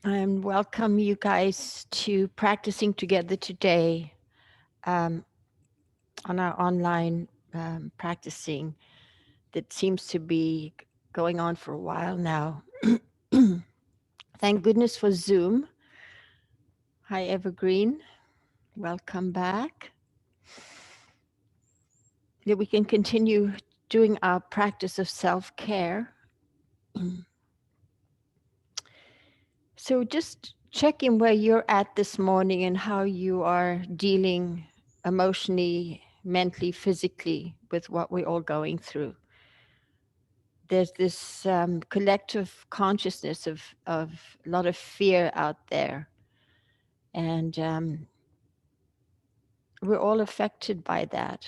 and welcome you guys to practicing together today um, on our online practicing that seems to be going on for a while now. Thank goodness for Zoom. Hi, Evergreen. Welcome back. That we can continue doing our practice of self-care. So just check in where you're at this morning and how you are dealing emotionally, mentally, physically with what we're all going through. There's this collective consciousness of a lot of fear out there. And we're all affected by that.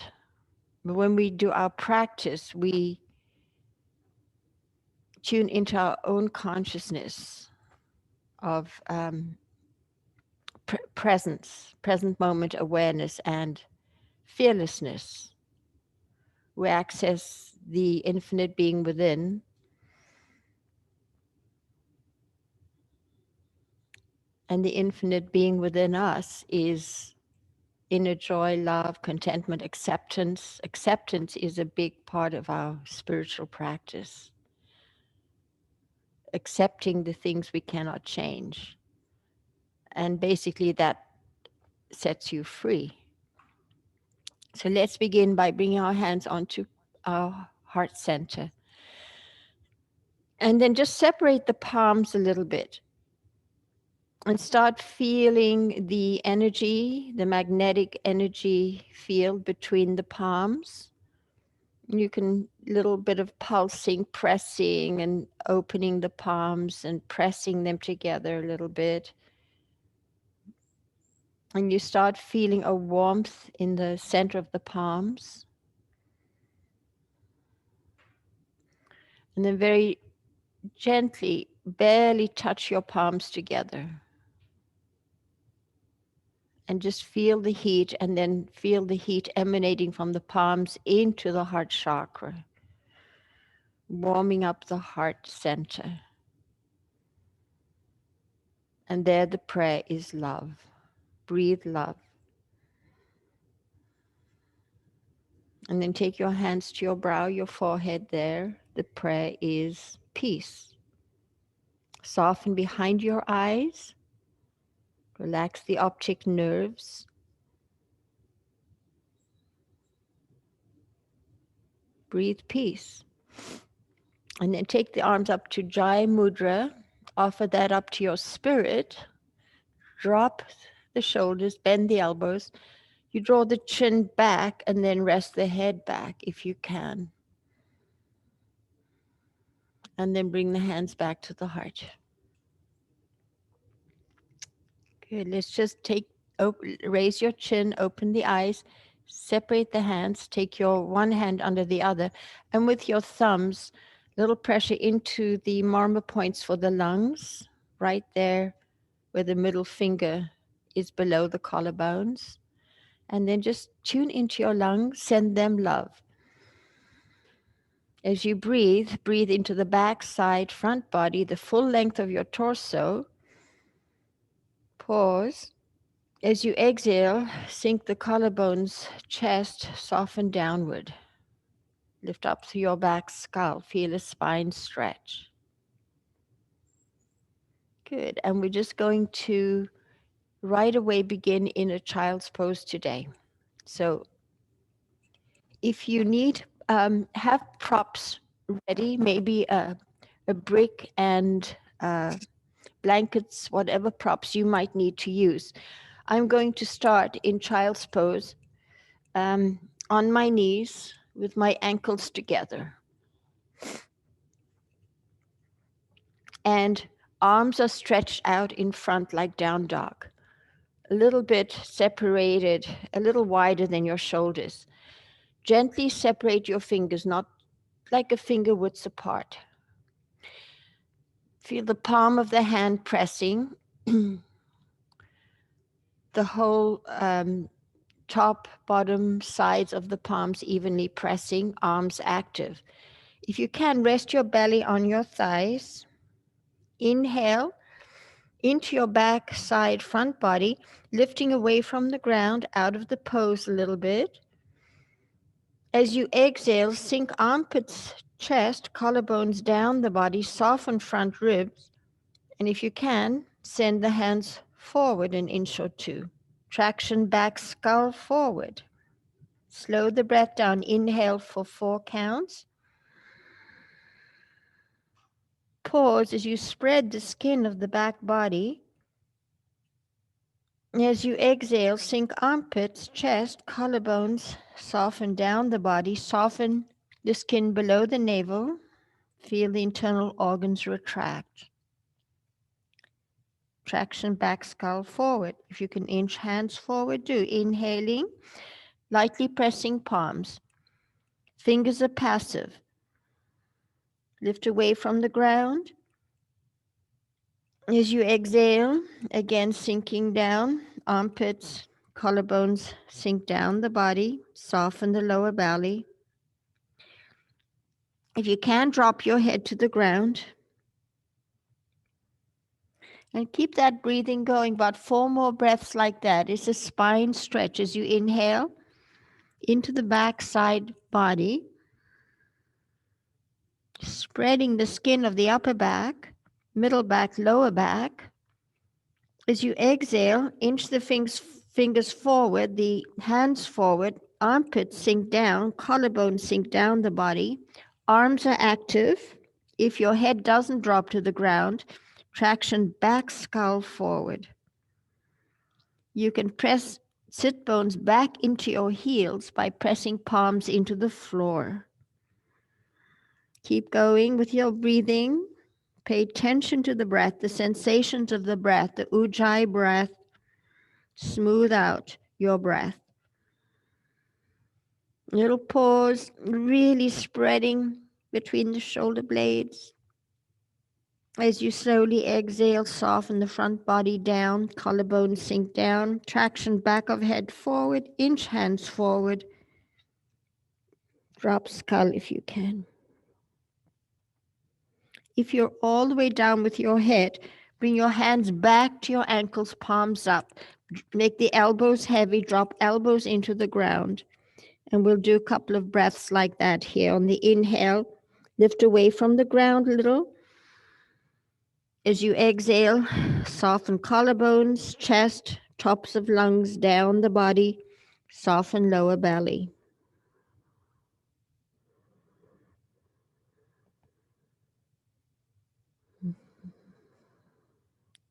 But when we do our practice, we tune into our own consciousness of presence, present moment awareness, and fearlessness. We access the infinite being within. And the infinite being within us is inner joy, love, contentment, acceptance. Acceptance is a big part of our spiritual practice. Accepting the things we cannot change. And basically that sets you free. So let's begin by bringing our hands onto our heart center. And then just separate the palms a little bit. And start feeling the energy, the magnetic energy field between the palms. You can little bit of pulsing, pressing and opening the palms and pressing them together a little bit. And you start feeling a warmth in the center of the palms. And then very gently, barely touch your palms together. And just feel the heat, and then feel the heat emanating from the palms into the heart chakra, warming up the heart center. And there the prayer is love. Breathe love. And then take your hands to your brow, your forehead there. The prayer is peace. Soften behind your eyes. Relax the optic nerves. Breathe peace. And then take the arms up to Jai Mudra. Offer that up to your spirit. Drop the shoulders, bend the elbows. You draw the chin back and then rest the head back if you can. And then bring the hands back to the heart. Good. Let's just raise your chin, open the eyes, separate the hands, take your one hand under the other, and with your thumbs, little pressure into the marma points for the lungs, right there where the middle finger is below the collarbones. And then just tune into your lungs, send them love. As you breathe, breathe into the back, side, front body, the full length of your torso. Pause. As you exhale, sink the collarbones, chest, soften downward. Lift up through your back, skull. Feel a spine stretch. Good. And we're just going to right away begin in a child's pose today. So if you need, have props ready, maybe a brick and blankets, whatever props you might need to use. I'm going to start in child's pose on my knees with my ankles together. And arms are stretched out in front like down dog, a little bit separated, a little wider than your shoulders. Gently separate your fingers, not like a finger width apart. Feel the palm of the hand pressing, the whole top, bottom, sides of the palms evenly pressing, arms active. If you can, rest your belly on your thighs. Inhale, into your back, side, front body, lifting away from the ground, out of the pose a little bit. As you exhale, sink armpits, chest, collarbones down the body, soften front ribs, and if you can, send the hands forward an inch or two. Traction back, skull forward. Slow the breath down. Inhale for 4 counts. Pause as you spread the skin of the back body. As you exhale, sink armpits, chest, collarbones, soften down the body, soften the skin below the navel. Feel the internal organs retract. Traction back, skull forward. If you can inch hands forward, do. Inhaling, lightly pressing palms. Fingers are passive. Lift away from the ground. As you exhale, again sinking down, armpits, collarbones sink down the body, soften the lower belly. If you can, drop your head to the ground. And keep that breathing going, about 4 more breaths like that. It's a spine stretch as you inhale into the back side body, spreading the skin of the upper back, middle back, lower back. As you exhale, inch the fingers forward, the hands forward, armpits sink down, collarbone sink down the body. Arms are active. If your head doesn't drop to the ground, traction back, skull forward. You can press sit bones back into your heels by pressing palms into the floor. Keep going with your breathing. Pay attention to the breath, the sensations of the breath, the Ujjayi breath. Smooth out your breath. Little pause, really spreading between the shoulder blades. As you slowly exhale, soften the front body down, collarbone sink down, traction back of head forward, inch hands forward. Drop skull if you can. If you're all the way down with your head, bring your hands back to your ankles, palms up. Make the elbows heavy, drop elbows into the ground. And we'll do a couple of breaths like that here. On the inhale, lift away from the ground a little. As you exhale, soften collarbones, chest, tops of lungs, down the body, soften lower belly.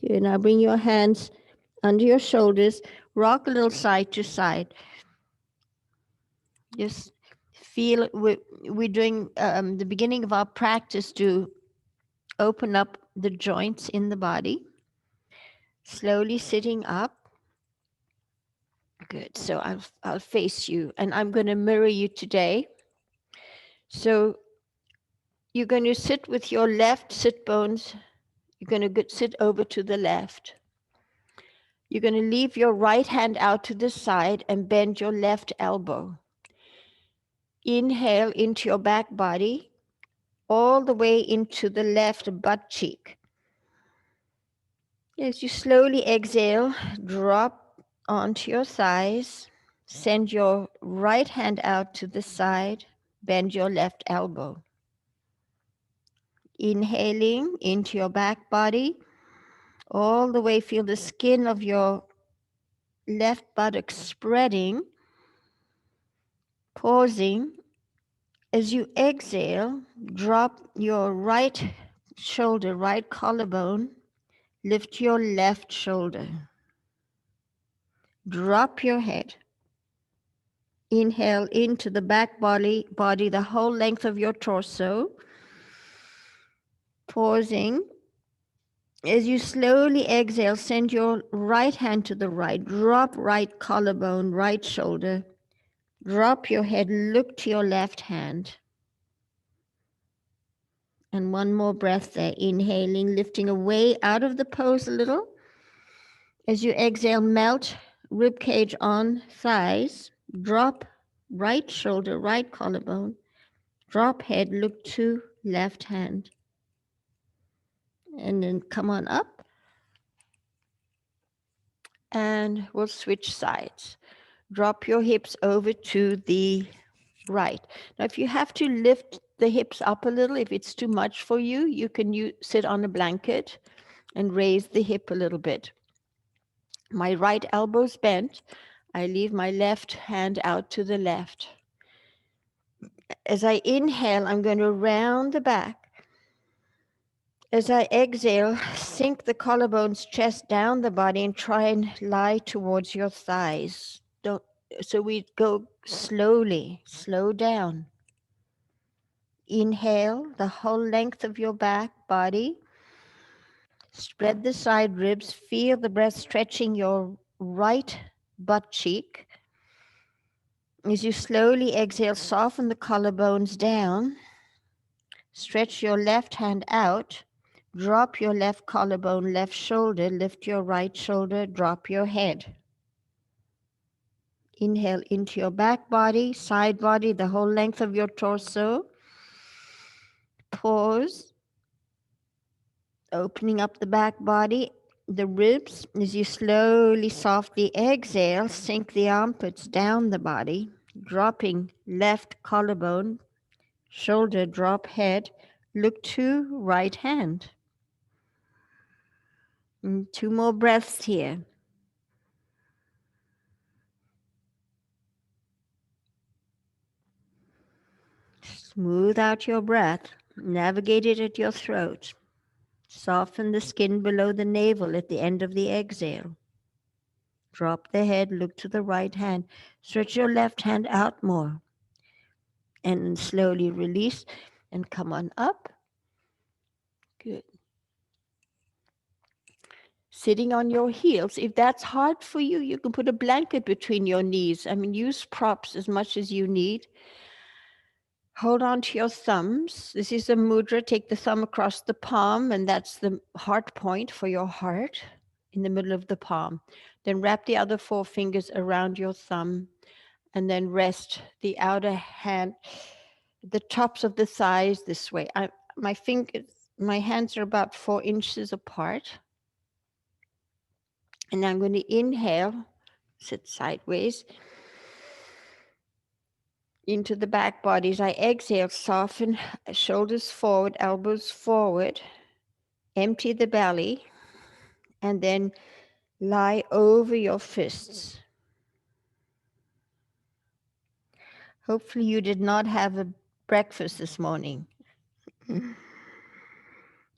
Good. Now bring your hands under your shoulders, rock a little side to side. Just feel we're doing the beginning of our practice to open up the joints in the body. Slowly sitting up. Good. So I'll face you, and I'm going to mirror you today. So you're going to sit with your left sit bones. You're going to sit over to the left. You're going to leave your right hand out to the side and bend your left elbow. Inhale into your back body, all the way into the left butt cheek. As you slowly exhale, drop onto your thighs. Send your right hand out to the side. Bend your left elbow. Inhaling into your back body. All the way, feel the skin of your left buttock spreading. Pausing. As you exhale, drop your right shoulder, right collarbone. Lift your left shoulder. Drop your head. Inhale into the back body, the whole length of your torso. Pausing. As you slowly exhale, send your right hand to the right. Drop right collarbone, right shoulder. Drop your head, look to your left hand. And one more breath there. Inhaling, lifting away out of the pose a little. As you exhale, melt rib cage on thighs. Drop right shoulder, right collarbone. Drop head, look to left hand. And then come on up. and we'll switch sides. Drop your hips over to the right. Now, if you have to lift the hips up a little, if it's too much for you, you can sit on a blanket and raise the hip a little bit. My right elbow's bent. I leave my left hand out to the left. As I inhale, I'm going to round the back. As I exhale, sink the collarbones, chest down the body, and try and lie towards your thighs. So we go slowly, slow down. Inhale the whole length of your back body. Spread the side ribs. Feel the breath stretching your right butt cheek. As you slowly exhale, soften the collarbones down. Stretch your left hand out. Drop your left collarbone, left shoulder. Lift your right shoulder. Drop your head. Inhale into your back body, side body, the whole length of your torso. Pause. Opening up the back body, the ribs. As you slowly, softly exhale, sink the armpits down the body, dropping left collarbone, shoulder, drop head. Look to right hand. And 2 more breaths here. Smooth out your breath. Navigate it at your throat. Soften the skin below the navel at the end of the exhale. Drop the head, look to the right hand. Stretch your left hand out more. And slowly release and come on up. Good. Sitting on your heels. If that's hard for you, you can put a blanket between your knees. I mean, use props as much as you need. Hold on to your thumbs. This is a mudra. Take the thumb across the palm, and that's the heart point for your heart in the middle of the palm. Then wrap the other 4 fingers around your thumb, and then rest the outer hand, the tops of the thighs this way. My hands are about 4 inches apart. And I'm going to inhale, sit sideways into the back body. As I exhale, soften, shoulders forward, elbows forward, empty the belly, and then lie over your fists. Hopefully you did not have a breakfast this morning.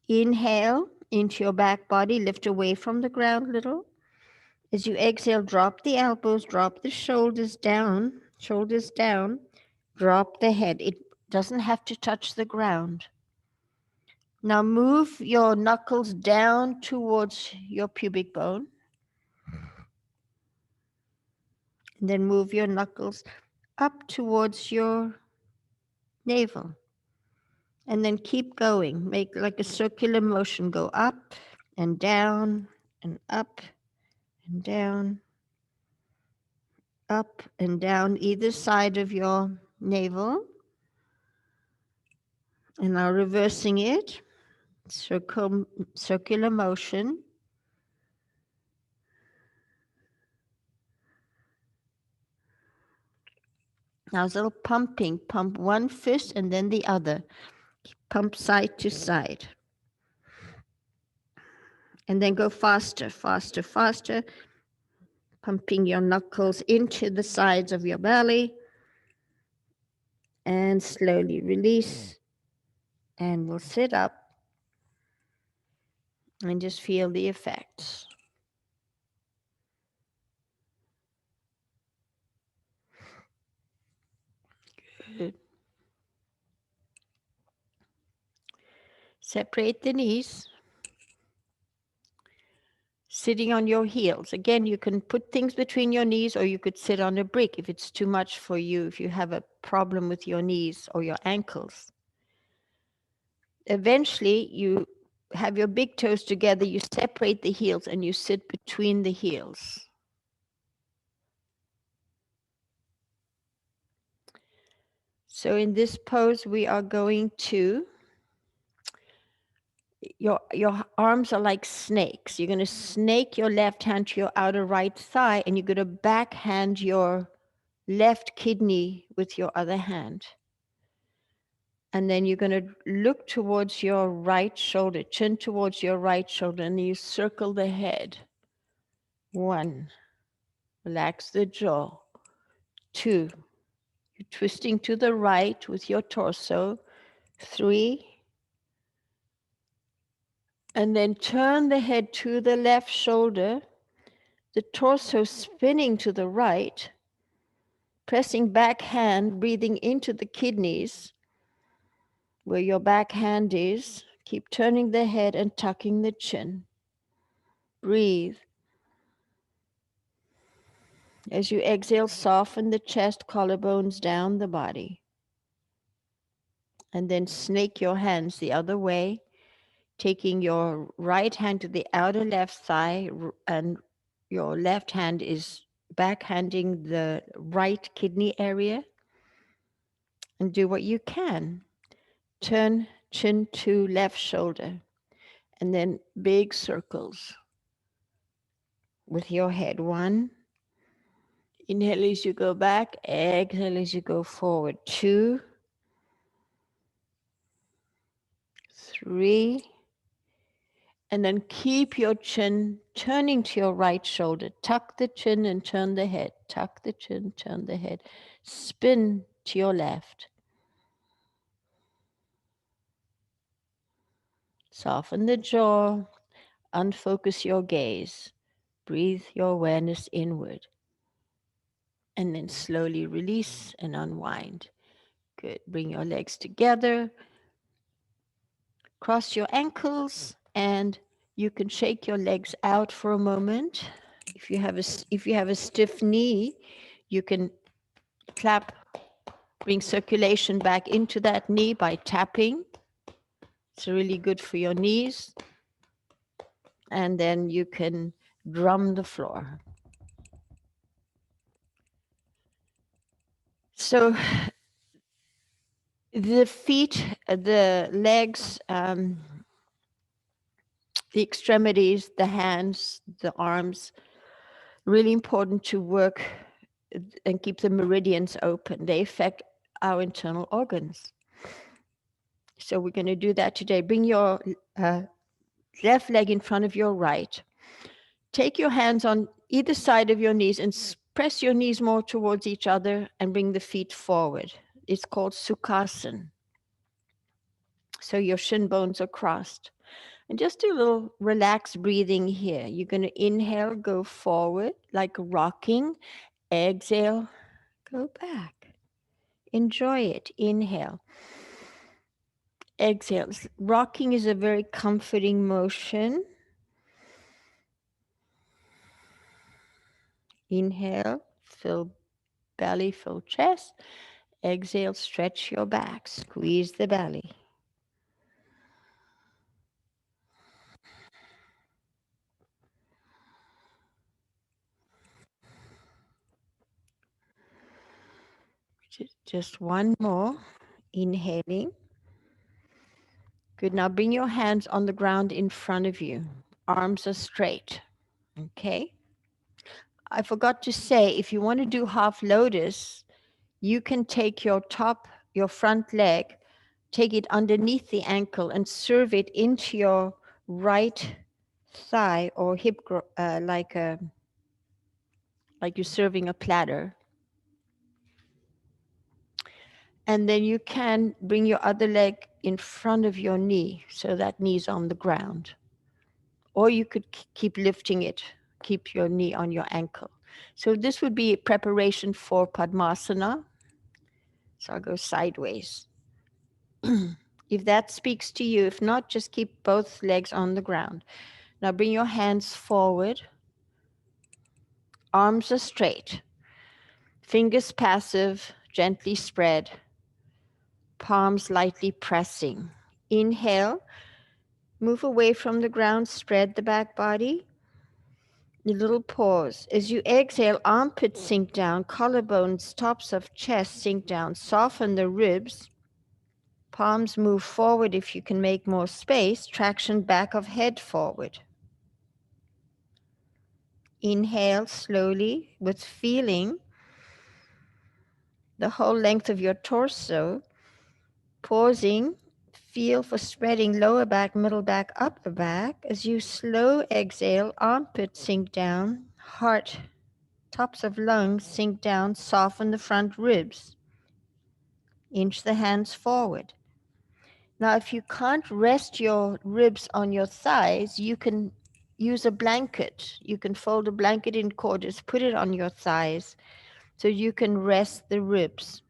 Inhale into your back body, lift away from the ground a little. As you exhale, drop the elbows, drop the shoulders down, drop the head. It doesn't have to touch the ground. Now move your knuckles down towards your pubic bone. And then move your knuckles up towards your navel. And then keep going. Make like a circular motion. Go up and down and up and down, up and down either side of your navel. And now reversing it. Circular motion. Now it's a little pumping. Pump one fist and then the other. Pump side to side. And then go faster, faster, faster. Pumping your knuckles into the sides of your belly. And slowly release. And we'll sit up. And just feel the effects. Good. Separate the knees. Sitting on your heels. Again, you can put things between your knees or you could sit on a brick if it's too much for you, if you have a problem with your knees or your ankles. Eventually, you have your big toes together, you separate the heels and you sit between the heels. So in this pose, we are going to your arms are like snakes. You're going to snake your left hand to your outer right thigh, and you're going to backhand your left kidney with your other hand. And then you're going to look towards your right shoulder, chin towards your right shoulder, and you circle the head. 1, relax the jaw. 2, you're twisting to the right with your torso. 3, and then turn the head to the left shoulder, the torso spinning to the right, pressing back hand, breathing into the kidneys where your back hand is. Keep turning the head and tucking the chin. Breathe. As you exhale, soften the chest, collarbones down the body. And then snake your hands the other way, taking your right hand to the outer left thigh, and your left hand is backhanding the right kidney area. And do what you can. Turn chin to left shoulder, and then big circles with your head. 1, inhale as you go back, exhale as you go forward. 2, 3, and then keep your chin turning to your right shoulder. Tuck the chin and turn the head. Tuck the chin, turn the head. Spin to your left. Soften the jaw. Unfocus your gaze. Breathe your awareness inward. And then slowly release and unwind. Good. Bring your legs together. Cross your ankles, and you can shake your legs out for a moment. If you have a stiff knee, you can clap, bring circulation back into that knee by tapping. It's really good for your knees. And then you can drum the floor. So the feet, the legs, the extremities, the hands, the arms, really important to work and keep the meridians open. They affect our internal organs. So we're going to do that today. Bring your left leg in front of your right. Take your hands on either side of your knees and press your knees more towards each other and bring the feet forward. It's called Sukhasana. So your shin bones are crossed. And just do a little relaxed breathing here. You're going to inhale, go forward like rocking. Exhale, go back. Enjoy it. Inhale. Exhale. Rocking is a very comforting motion. Inhale, fill belly, fill chest. Exhale, stretch your back, squeeze the belly. Just one more. Inhaling. Good. Now bring your hands on the ground in front of you. Arms are straight. Okay. I forgot to say, if you want to do half lotus, you can take your front leg, take it underneath the ankle and serve it into your right thigh or hip, like you're serving a platter. And then you can bring your other leg in front of your knee, so that knee's on the ground. Or you could keep lifting it, keep your knee on your ankle. So this would be preparation for Padmasana. So I'll go sideways. If that speaks to you, if not, just keep both legs on the ground. Now bring your hands forward. Arms are straight. Fingers passive, gently spread. Palms lightly pressing. Inhale. Move away from the ground, spread the back body. A little pause. As you exhale, armpits sink down, collarbones, tops of chest sink down. Soften the ribs. Palms move forward if you can make more space. Traction back of head forward. Inhale slowly with feeling the whole length of your torso. Pausing, feel for spreading lower back, middle back, upper back. As you slow exhale, armpit sink down, heart, tops of lungs sink down, soften the front ribs. Inch the hands forward. Now, if you can't rest your ribs on your thighs, you can use a blanket. You can fold a blanket in quarters, put it on your thighs so you can rest the ribs.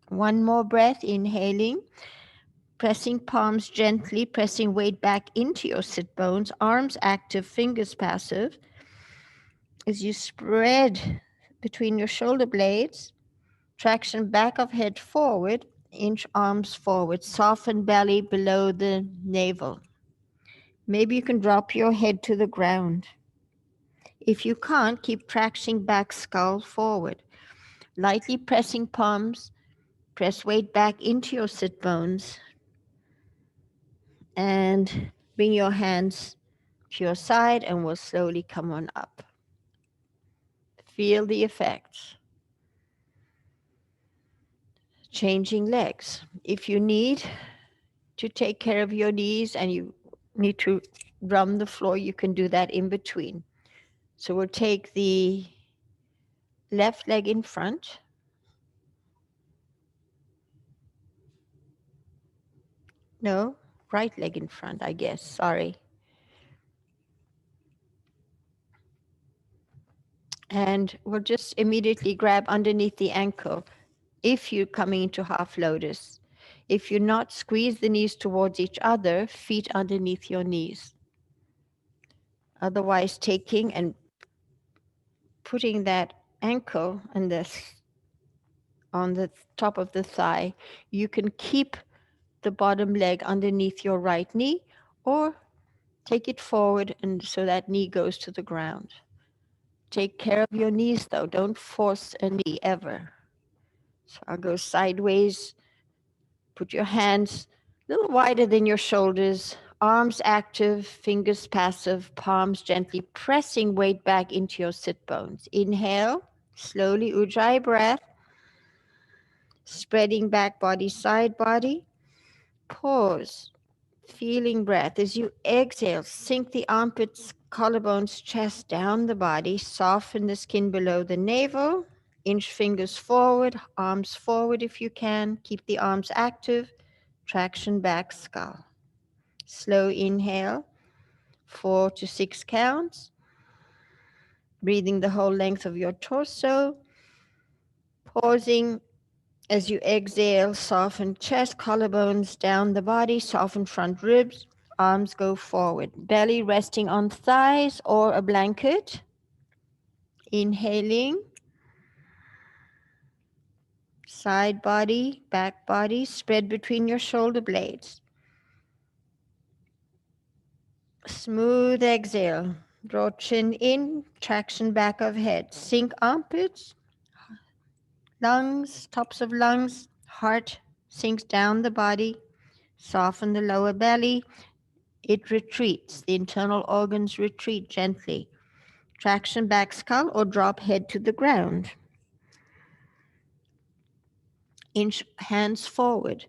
One more breath, inhaling, pressing palms gently, pressing weight back into your sit bones, arms active, fingers passive. As you spread between your shoulder blades, traction back of head forward, inch arms forward, soften belly below the navel. Maybe you can drop your head to the ground. If you can't, keep traction back, skull forward. Lightly pressing palms, press weight back into your sit bones, and bring your hands to your side, and we'll slowly come on up. Feel the effects. Changing legs. If you need to take care of your knees and you need to drum the floor, you can do that in between. So we'll take the left leg in front. No, right leg in front, I guess. Sorry. And we'll just immediately grab underneath the ankle if you're coming into half lotus. If you're not, squeeze the knees towards each other, feet underneath your knees. Otherwise, taking and putting that ankle on the top of the thigh, you can keep the bottom leg underneath your right knee, or take it forward and so that knee goes to the ground. Take care of your knees though. Don't force a knee ever. So I'll go sideways. Put your hands a little wider than your shoulders, arms active, fingers passive, palms gently pressing weight back into your sit bones. Inhale, slowly Ujjayi breath, spreading back body, side body. Pause, feeling breath. As you exhale, sink the armpits, collarbones, chest down the body, soften the skin below the navel. Inch fingers forward, arms forward if you can. Keep the arms active. Traction back, skull. Slow inhale, 4 to 6 counts. Breathing the whole length of your torso. Pausing as you exhale, soften chest, collarbones down the body, soften front ribs, arms go forward. Belly resting on thighs or a blanket. Inhaling. Side body, back body, spread between your shoulder blades. Smooth exhale. Draw chin in, traction back of head. Sink armpits, lungs, tops of lungs, heart sinks down the body. Soften the lower belly. It retreats. The internal organs retreat gently. Traction back skull or drop head to the ground. Inch hands forward.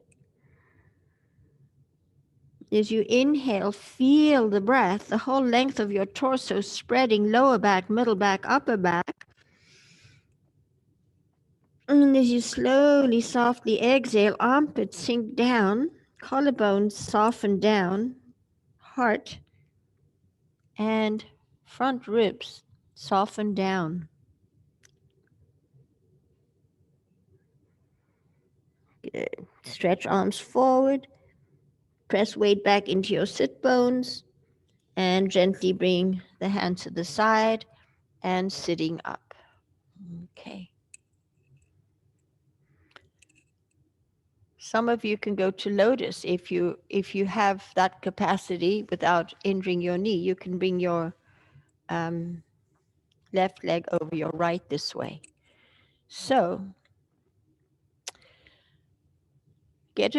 As you inhale, feel the breath, the whole length of your torso spreading, lower back, middle back, upper back. And as you slowly, softly exhale, armpits sink down, collarbones soften down, heart and front ribs soften down. Good. Stretch arms forward, press weight back into your sit bones, and gently bring the hands to the side and sitting up. Okay. Some of you can go to lotus if you have that capacity without injuring your knee. You can bring your left leg over your right this way. So Get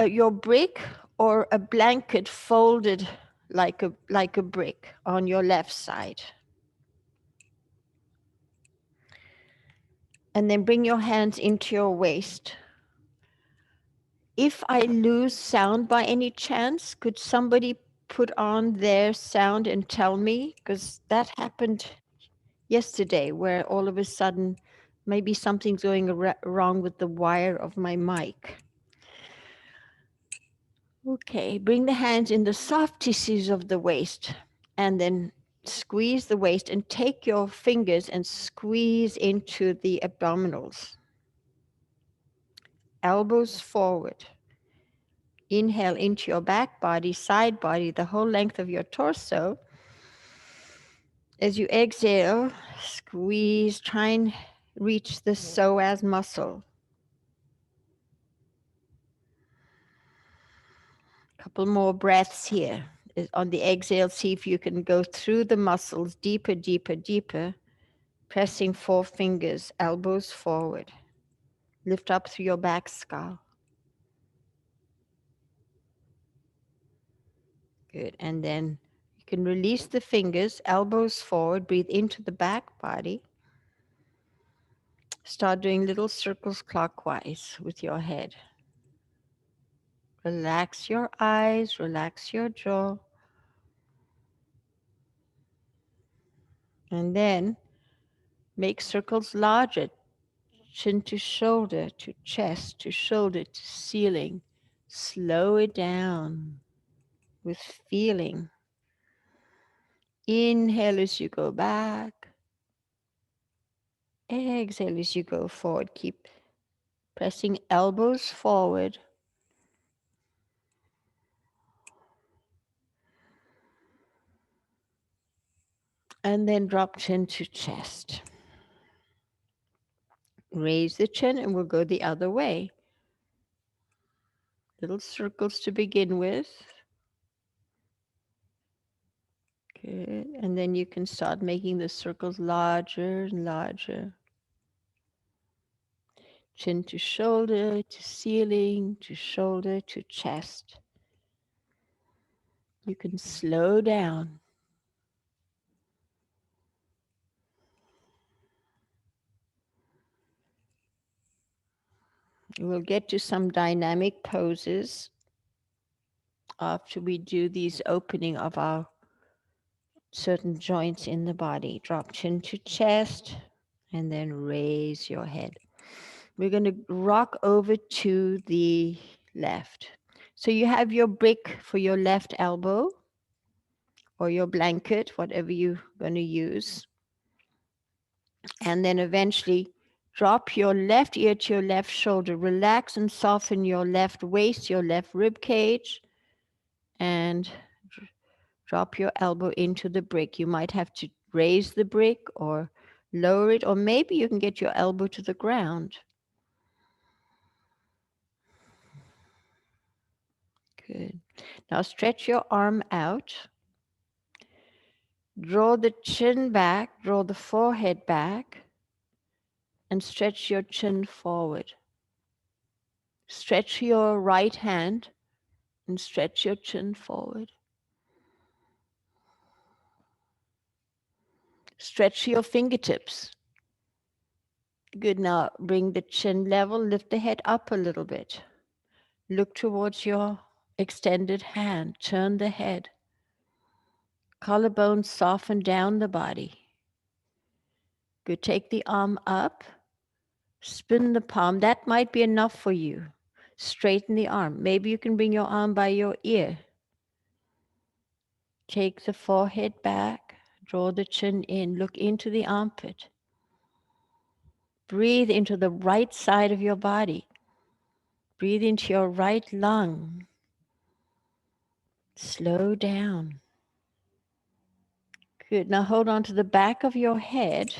your brick or a blanket folded like a brick on your left side. And then bring your hands into your waist. If I lose sound by any chance, could somebody put on their sound and tell me? Because that happened yesterday, where all of a sudden maybe something's going wrong with the wire of my mic. Okay, bring the hands in the soft tissues of the waist and then squeeze the waist and take your fingers and squeeze into the abdominals. Elbows forward. Inhale into your back body, side body, the whole length of your torso. As you exhale, squeeze, try and reach the psoas muscle. Couple more breaths here. On the exhale, see if you can go through the muscles deeper, deeper, deeper, pressing 4 fingers, elbows forward. Lift up through your back skull. Good. And then you can release the fingers, elbows forward, breathe into the back body. Start doing little circles clockwise with your head. Relax your eyes, relax your jaw. And then make circles larger, chin to shoulder, to chest, to shoulder, to ceiling. Slow it down with feeling. Inhale as you go back. Exhale as you go forward. Keep pressing elbows forward. And then drop chin to chest. Raise the chin and we'll go the other way. Little circles to begin with. Good. And then you can start making the circles larger and larger. Chin to shoulder, to ceiling, to shoulder, to chest. You can slow down. We'll get to some dynamic poses after we do these opening of our certain joints in the body. Drop chin to chest and then raise your head. We're going to rock over to the left. So you have your brick for your left elbow or your blanket, whatever you're going to use. And then eventually drop your left ear to your left shoulder. Relax and soften your left waist, your left rib cage, and drop your elbow into the brick. You might have to raise the brick or lower it, or maybe you can get your elbow to the ground. Good. Now stretch your arm out. Draw the chin back, draw the forehead back, and stretch your chin forward. Stretch your right hand and stretch your chin forward. Stretch your fingertips. Good. Now bring the chin level, lift the head up a little bit. Look towards your extended hand. Turn the head. Collarbones soften down the body. Good. Take the arm up. Spin the palm. That might be enough for you. Straighten the arm. Maybe you can bring your arm by your ear. Take the forehead back. Draw the chin in. Look into the armpit. Breathe into the right side of your body. Breathe into your right lung. Slow down. Good. Now hold on to the back of your head.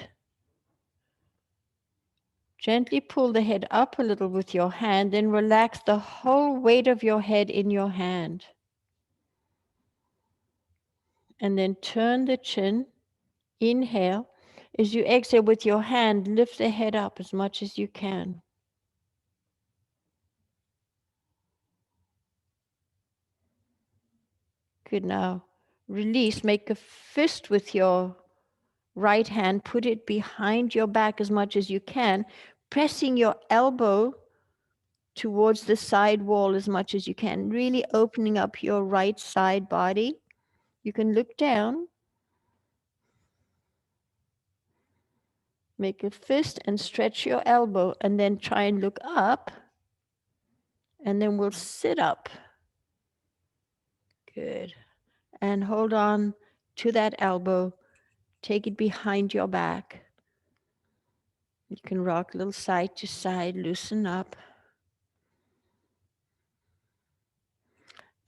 Gently pull the head up a little with your hand, then relax the whole weight of your head in your hand. And then turn the chin. Inhale. As you exhale with your hand, lift the head up as much as you can. Good. Now release. Make a fist with your right hand. Put it behind your back as much as you can, pressing your elbow towards the side wall as much as you can, really opening up your right side body. You can look down, make a fist and stretch your elbow, and then try and look up, and then we'll sit up. Good. And hold on to that elbow. Take it behind your back. You can rock a little side to side, loosen up.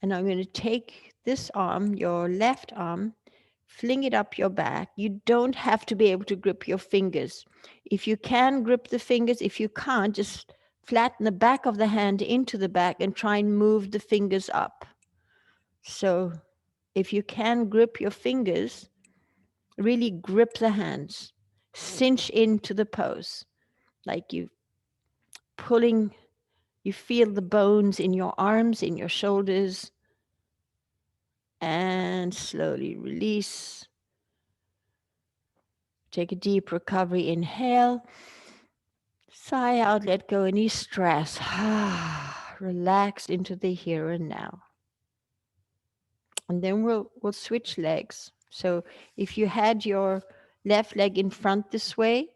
And I'm going to take this arm, your left arm, fling it up your back. You don't have to be able to grip your fingers. If you can grip the fingers, if you can't, just flatten the back of the hand into the back and try and move the fingers up. So if you can grip your fingers, really grip the hands, cinch into the pose, like you pulling, you feel the bones in your arms, in your shoulders, and slowly release. Take a deep recovery inhale. Sigh out, let go any stress. Relax into the here and now. And then we'll switch legs. So if you had your left leg in front this way,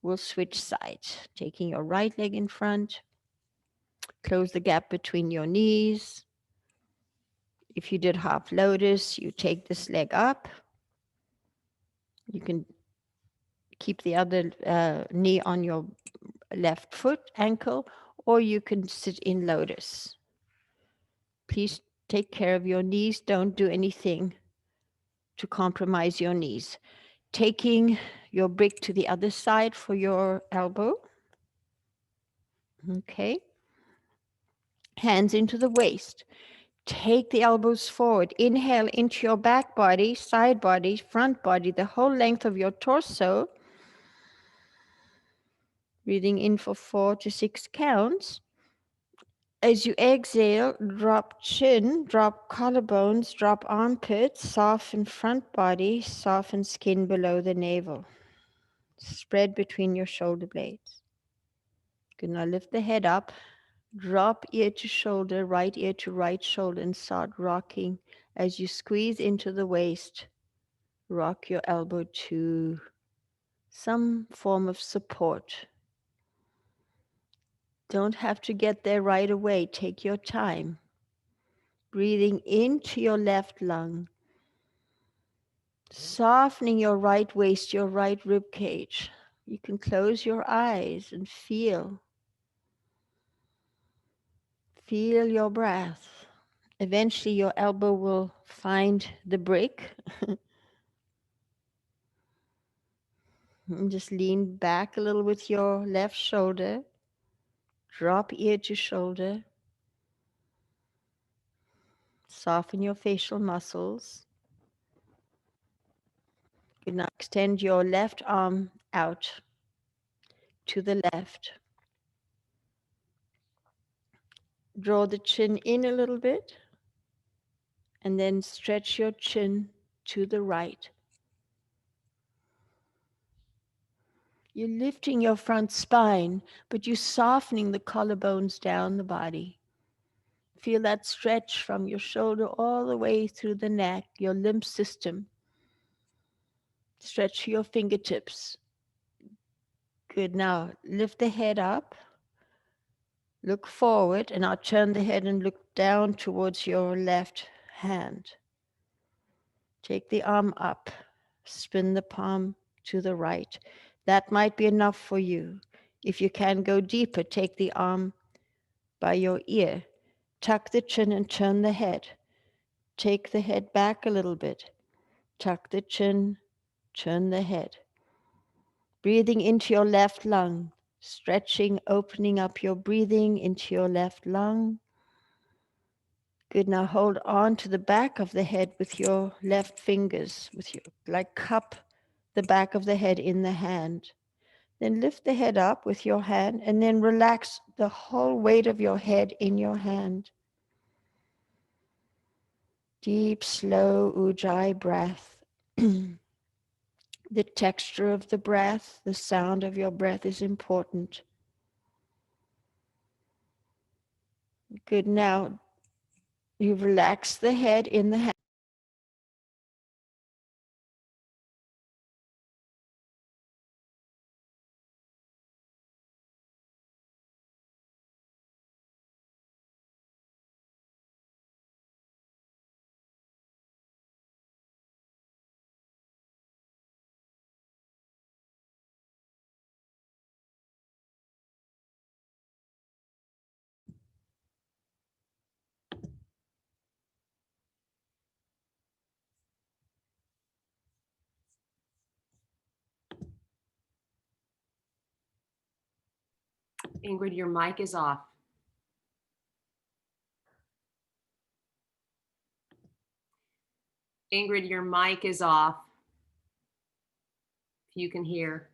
we'll switch sides. Taking your right leg in front. Close the gap between your knees. If you did half lotus, you take this leg up. You can keep the other knee on your left foot, ankle, or you can sit in lotus. Please take care of your knees. Don't do anything to compromise your knees. Taking your brick to the other side for your elbow. Okay. Hands into the waist. Take the elbows forward. Inhale into your back body, side body, front body, the whole length of your torso. Breathing in for 4 to 6 counts. As you exhale, drop chin, drop collarbones, drop armpits, soften front body, soften skin below the navel. Spread between your shoulder blades. Good. Now lift the head up, drop ear to shoulder, right ear to right shoulder, and start rocking as you squeeze into the waist. Rock your elbow to some form of support. Don't have to get there right away. Take your time. Breathing into your left lung. Softening your right waist, your right rib cage. You can close your eyes and feel your breath. Eventually your elbow will find the brick. And just lean back a little with your left shoulder. Drop ear to shoulder. Soften your facial muscles. Good. Now extend your left arm out to the left. Draw the chin in a little bit. And then stretch your chin to the right. You're lifting your front spine, but you're softening the collarbones down the body. Feel that stretch from your shoulder all the way through the neck, your lymph system. Stretch your fingertips. Good. Now lift the head up. Look forward, and I'll turn the head and look down towards your left hand. Take the arm up. Spin the palm to the right. That might be enough for you. If you can go deeper, take the arm by your ear. Tuck the chin and turn the head. Take the head back a little bit. Tuck the chin, turn the head. Breathing into your left lung. Stretching, opening up your breathing into your left lung. Good. Now hold on to the back of the head with your left fingers, like cup the back of the head in the hand. Then lift the head up with your hand and then relax the whole weight of your head in your hand. Deep, slow Ujjayi breath. The texture of the breath, the sound of your breath is important. Good. Now you relax the head in the hand. Ingrid, your mic is off. Ingrid, your mic is off. If you can hear.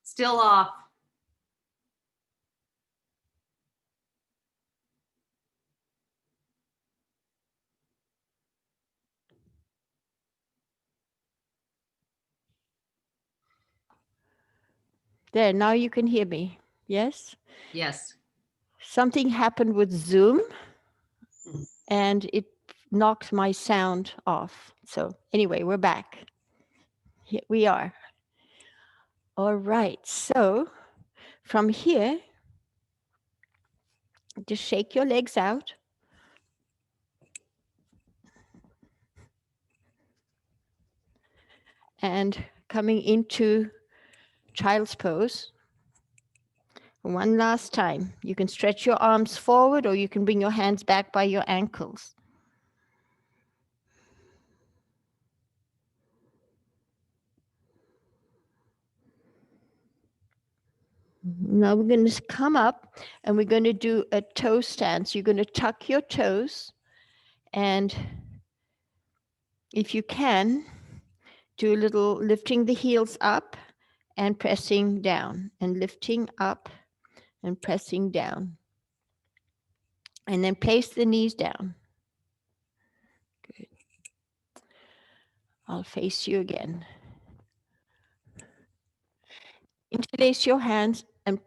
Still off. There, now you can hear me. Yes? Yes. Something happened with Zoom and it knocked my sound off. So anyway, we're back. Here we are. All right. So from here, just shake your legs out. And coming into child's pose. One last time. You can stretch your arms forward or you can bring your hands back by your ankles. Now we're going to come up and we're going to do a toe stance. You're going to tuck your toes and if you can, do a little lifting the heels up and pressing down and lifting up and pressing down. And then place the knees down. Good. I'll face you again. Interlace your hands and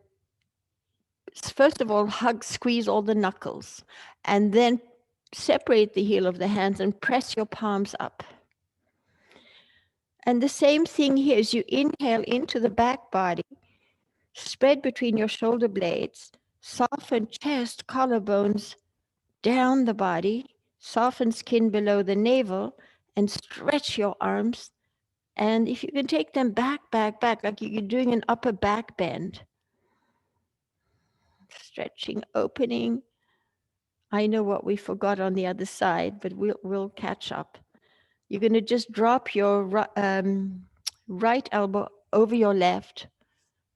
first of all, hug, squeeze all the knuckles, and then separate the heel of the hands and press your palms up. And the same thing here is you inhale into the back body, spread between your shoulder blades, soften chest, collarbones, down the body, soften skin below the navel, and stretch your arms. And if you can take them back, back, back, like you're doing an upper back bend. Stretching, opening. I know what we forgot on the other side, but we'll catch up. You're going to just drop your right elbow over your left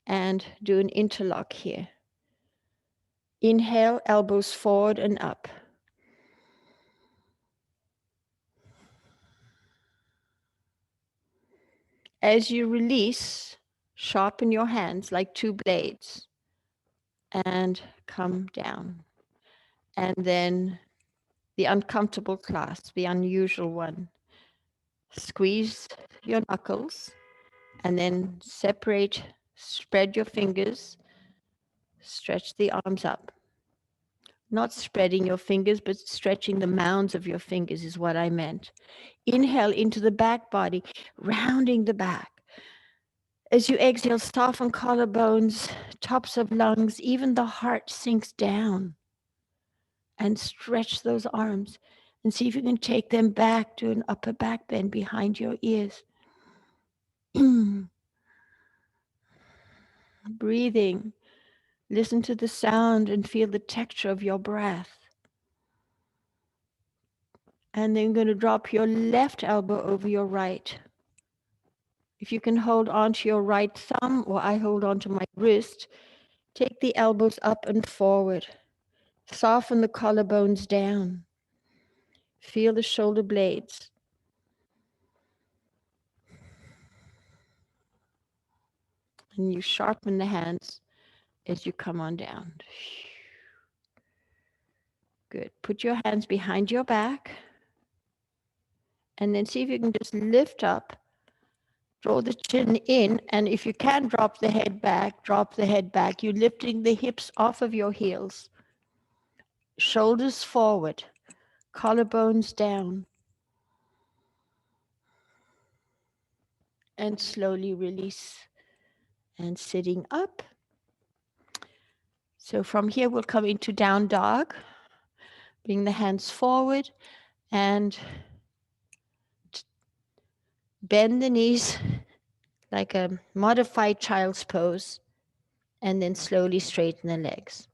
and do an interlock here. Inhale, elbows forward and up. As you release, sharpen your hands like two blades and come down. And then the uncomfortable clasp, the unusual one. Squeeze your knuckles and then separate, spread your fingers, stretch the arms up. Not spreading your fingers, but stretching the mounds of your fingers is what I meant. Inhale into the back body, rounding the back. As you exhale, soften collarbones, tops of lungs, even the heart sinks down. And stretch those arms and see if you can take them back to an upper back bend behind your ears. Breathing. Listen to the sound and feel the texture of your breath. And then you're going to drop your left elbow over your right. If you can hold on to your right thumb, or I hold on to my wrist, Take the elbows up and forward. Soften the collarbones down. Feel the shoulder blades. And you sharpen the hands as you come on down. Good. Put your hands behind your back. And then see if you can just lift up. Draw the chin in. And if you can drop the head back, drop the head back. You're lifting the hips off of your heels. Shoulders forward. Collarbones down. And slowly release. And sitting up. So from here, we'll come into down dog. Bring the hands forward and bend the knees like a modified child's pose. And then slowly straighten the legs.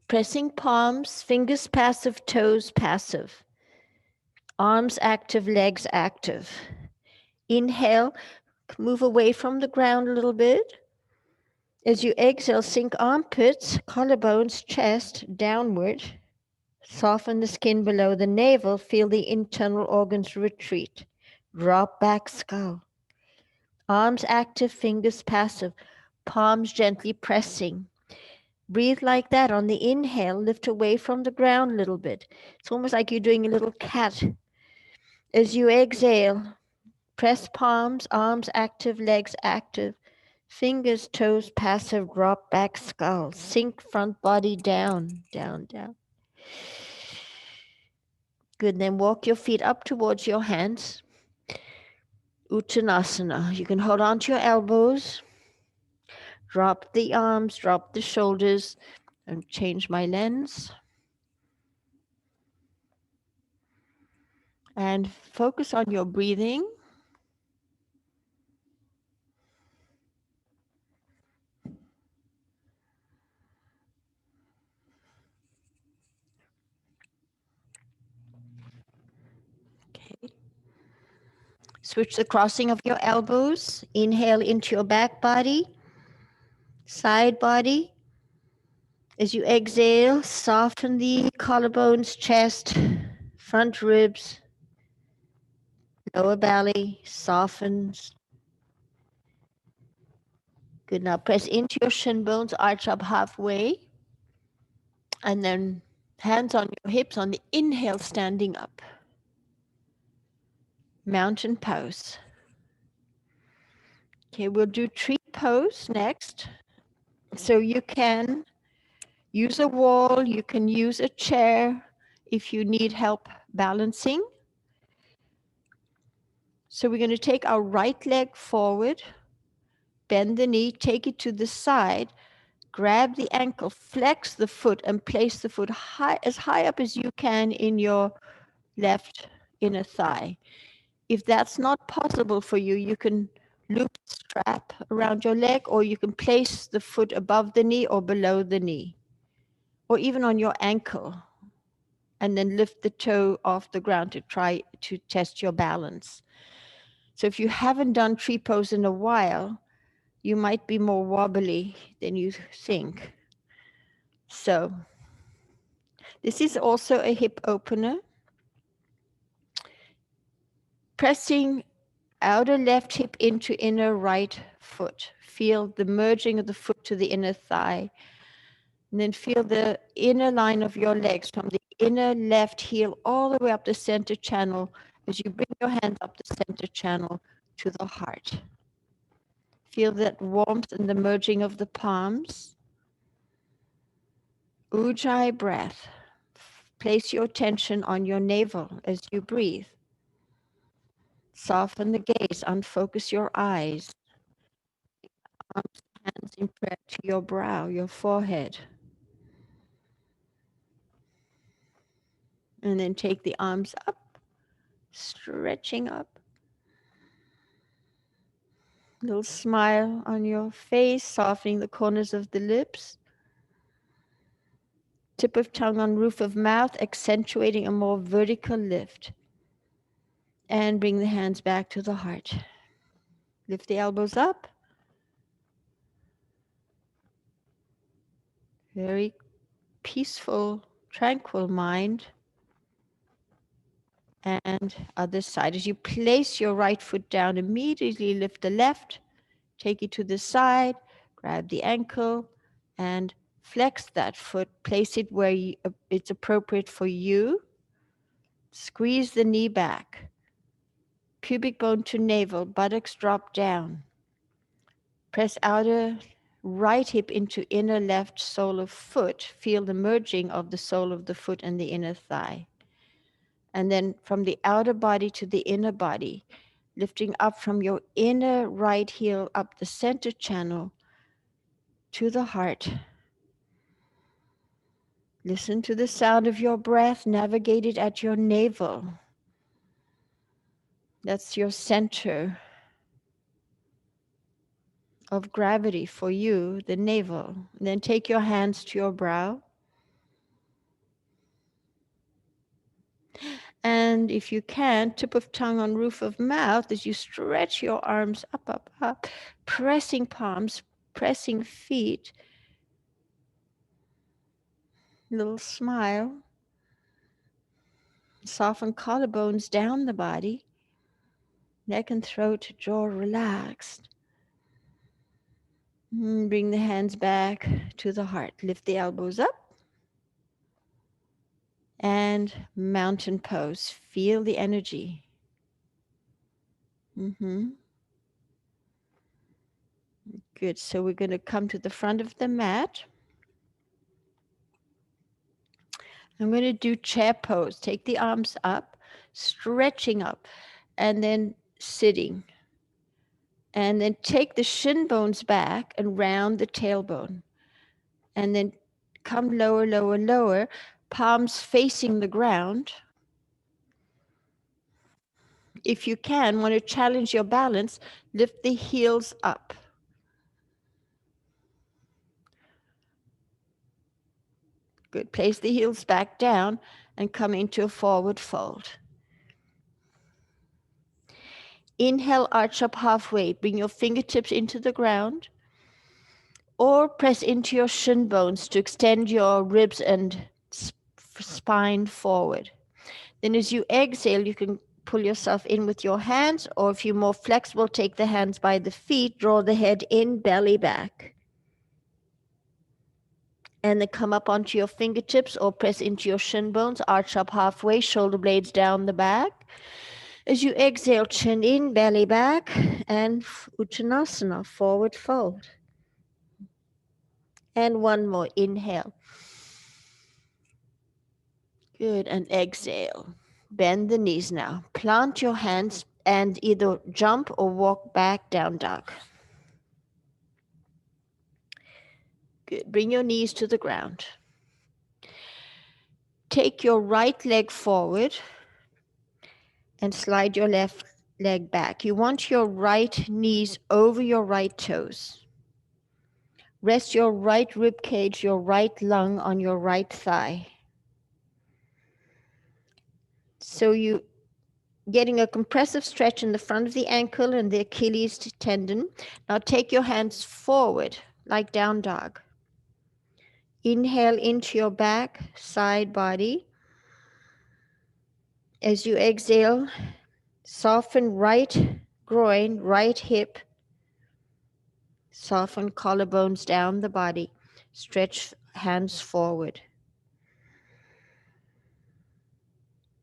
Pressing palms, fingers passive, toes passive. Arms active, legs active. Inhale, move away from the ground a little bit. As you exhale, sink armpits, collarbones, chest downward. Soften the skin below the navel. Feel the internal organs retreat. Drop back skull. Arms active, fingers passive. Palms gently pressing. Breathe like that. On the inhale, lift away from the ground a little bit. It's almost like you're doing a little cat. As you exhale, press palms, arms active, legs active. Fingers, toes passive, drop back skull. Sink front body down, down, down. Good, then walk your feet up towards your hands. Uttanasana. You can hold on to your elbows. Drop the arms, drop the shoulders, and change my lens. And focus on your breathing. Okay. Switch the crossing of your elbows. Inhale into your back body, side body. As you exhale, soften the collarbones, chest, front ribs, lower belly, softens. Good, now press into your shin bones, arch up halfway. And then hands on your hips on the inhale, standing up. Mountain pose. Okay, we'll do tree pose next. So you can use a wall, you can use a chair if you need help balancing. So we're going to take our right leg forward, bend the knee, take it to the side, grab the ankle, flex the foot, and place the foot as high up as you can in your left inner thigh. If that's not possible for you, you can loop the strap around your leg, or you can place the foot above the knee or below the knee, or even on your ankle, and then lift the toe off the ground to try to test your balance. So if you haven't done tree pose in a while, you might be more wobbly than you think. So this is also a hip opener. Pressing outer left hip into inner right foot. Feel the merging of the foot to the inner thigh. And then feel the inner line of your legs from the inner left heel all the way up the center channel as you bring your hands up the center channel to the heart. Feel that warmth and the merging of the palms. Ujjayi breath. Place your attention on your navel as you breathe. Soften the gaze, unfocus your eyes. Arms, hands in prayer to your brow, your forehead. And then take the arms up, stretching up. Little smile on your face, softening the corners of the lips. Tip of tongue on roof of mouth, accentuating a more vertical lift. And bring the hands back to the heart. Lift the elbows up. Very peaceful, tranquil mind. And other side. As you place your right foot down, immediately lift the left, take it to the side, grab the ankle, and flex that foot. Place it where it's appropriate for you. Squeeze the knee back. Pubic bone to navel, buttocks drop down. Press outer right hip into inner left sole of foot. Feel the merging of the sole of the foot and the inner thigh. And then from the outer body to the inner body, lifting up from your inner right heel up the center channel to the heart. Listen to the sound of your breath, navigate it at your navel. That's your center of gravity for you, the navel. And then take your hands to your brow. And if you can, tip of tongue on roof of mouth as you stretch your arms up, up, up, pressing palms, pressing feet. Little smile. Soften collarbones down the body. Neck and throat, jaw relaxed. Bring the hands back to the heart. Lift the elbows up. And mountain pose. Feel the energy. Good. So we're going to come to the front of the mat. I'm going to do chair pose. Take the arms up, stretching up, and then sitting. And then take the shin bones back and round the tailbone. And then come lower, lower, lower, palms facing the ground. If you can, want to challenge your balance, lift the heels up. Good. Place the heels back down and come into a forward fold. Inhale, arch up halfway. Bring your fingertips into the ground. Or press into your shin bones to extend your ribs and spine forward. Then as you exhale, you can pull yourself in with your hands, or if you're more flexible, take the hands by the feet, draw the head in, belly back. And then come up onto your fingertips or press into your shin bones, arch up halfway, shoulder blades down the back. As you exhale, chin in, belly back, and Uttanasana, forward fold. And one more, inhale. Good, and exhale. Bend the knees now. Plant your hands and either jump or walk back, down dog. Good, bring your knees to the ground. Take your right leg forward and slide your left leg back. You want your right knees over your right toes. Rest your right rib cage, your right lung on your right thigh. So you getting a compressive stretch in the front of the ankle and the Achilles tendon. Now take your hands forward like down dog. Inhale into your back, side body. As you exhale, soften right groin, right hip. Soften collarbones down the body. Stretch hands forward.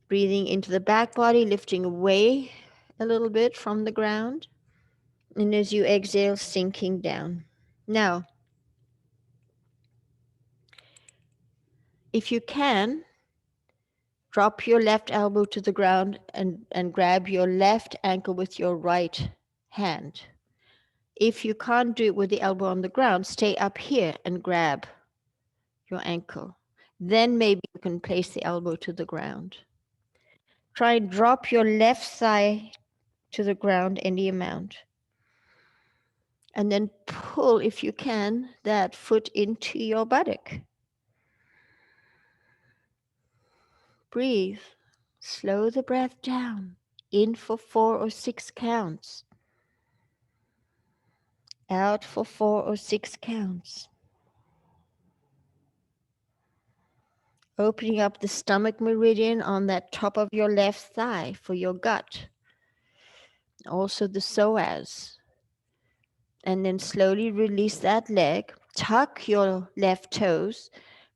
Breathing into the back body, lifting away a little bit from the ground. And as you exhale, sinking down. Now, if you can, drop your left elbow to the ground and grab your left ankle with your right hand. If you can't do it with the elbow on the ground, stay up here and grab your ankle. Then maybe you can place the elbow to the ground. Try and drop your left thigh to the ground any amount. And then pull, if you can, that foot into your buttock. Breathe. Slow the breath down. In for 4 or 6 counts. Out for 4 or 6 counts. Opening up the stomach meridian on that top of your left thigh for your gut. Also the psoas. And then slowly release that leg. Tuck your left toes.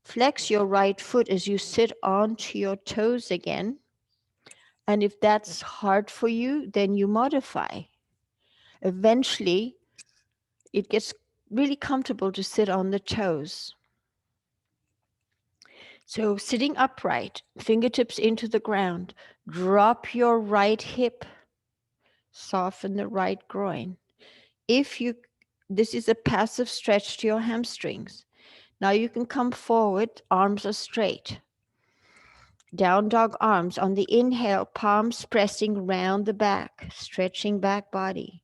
Flex your right foot as you sit onto your toes again. And if that's hard for you, then you modify. Eventually, it gets really comfortable to sit on the toes. So sitting upright, fingertips into the ground, drop your right hip, soften the right groin. This is a passive stretch to your hamstrings. Now you can come forward, arms are straight. Down dog arms on the inhale, palms pressing round the back, stretching back body.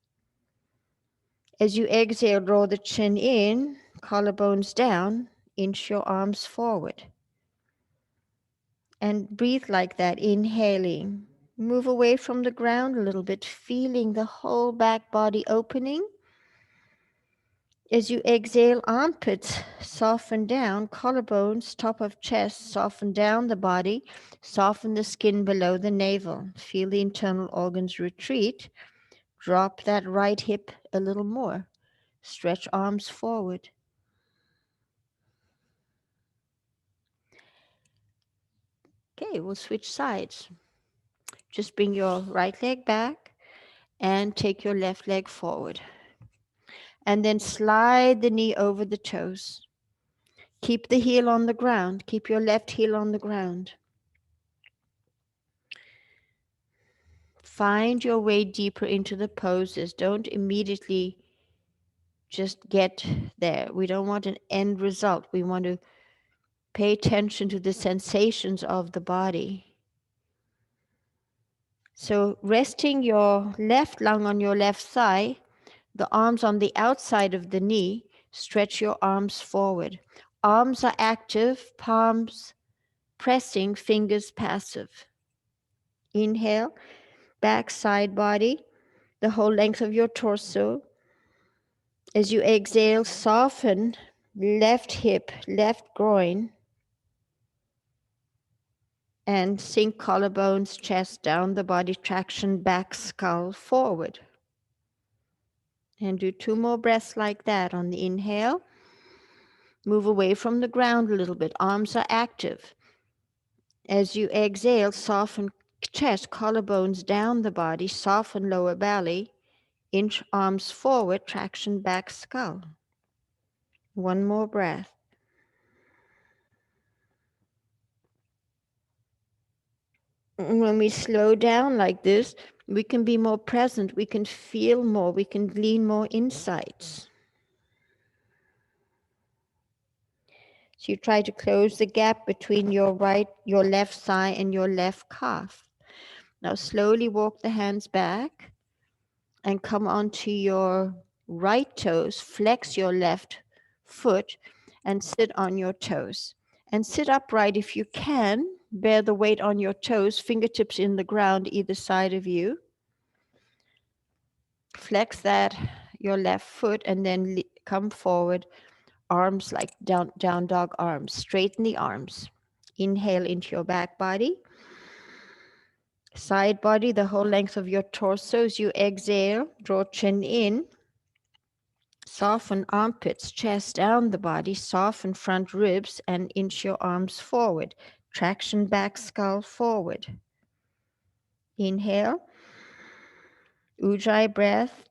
As you exhale, draw the chin in, collarbones down, inch your arms forward. And breathe like that, inhaling. Move away from the ground a little bit, feeling the whole back body opening. As you exhale, armpits soften down, collarbones, top of chest, soften down the body, soften the skin below the navel. Feel the internal organs retreat. Drop that right hip a little more. Stretch arms forward. Okay, we'll switch sides. Just bring your right leg back and take your left leg forward. And then slide the knee over the toes. Keep the heel on the ground. Keep your left heel on the ground. Find your way deeper into the poses. Don't immediately just get there. We don't want an end result. We want to pay attention to the sensations of the body. So resting your left lung on your left thigh, the arms on the outside of the knee, stretch your arms forward. Arms are active, palms pressing, fingers passive. Inhale, back side body, the whole length of your torso. As you exhale, soften left hip, left groin, and sink collarbones, chest down the body, traction back, skull forward. And do 2 more breaths like that on the inhale. Move away from the ground a little bit. Arms are active. As you exhale, soften chest, collarbones down the body, soften lower belly, inch arms forward, traction back, skull. 1 more breath. When we slow down like this, we can be more present, we can feel more, we can glean more insights. So you try to close the gap between your left thigh and your left calf. Now slowly walk the hands back and come onto your right toes, flex your left foot and sit on your toes. And sit upright if you can, bear the weight on your toes, fingertips in the ground either side of you. Flex your left foot and then come forward, arms like down dog arms, straighten the arms. Inhale into your back body. Side body, the whole length of your torso. As you exhale, draw chin in. Soften armpits, chest down the body, soften front ribs and inch your arms forward. Traction back, skull forward. Inhale. Ujjayi breath.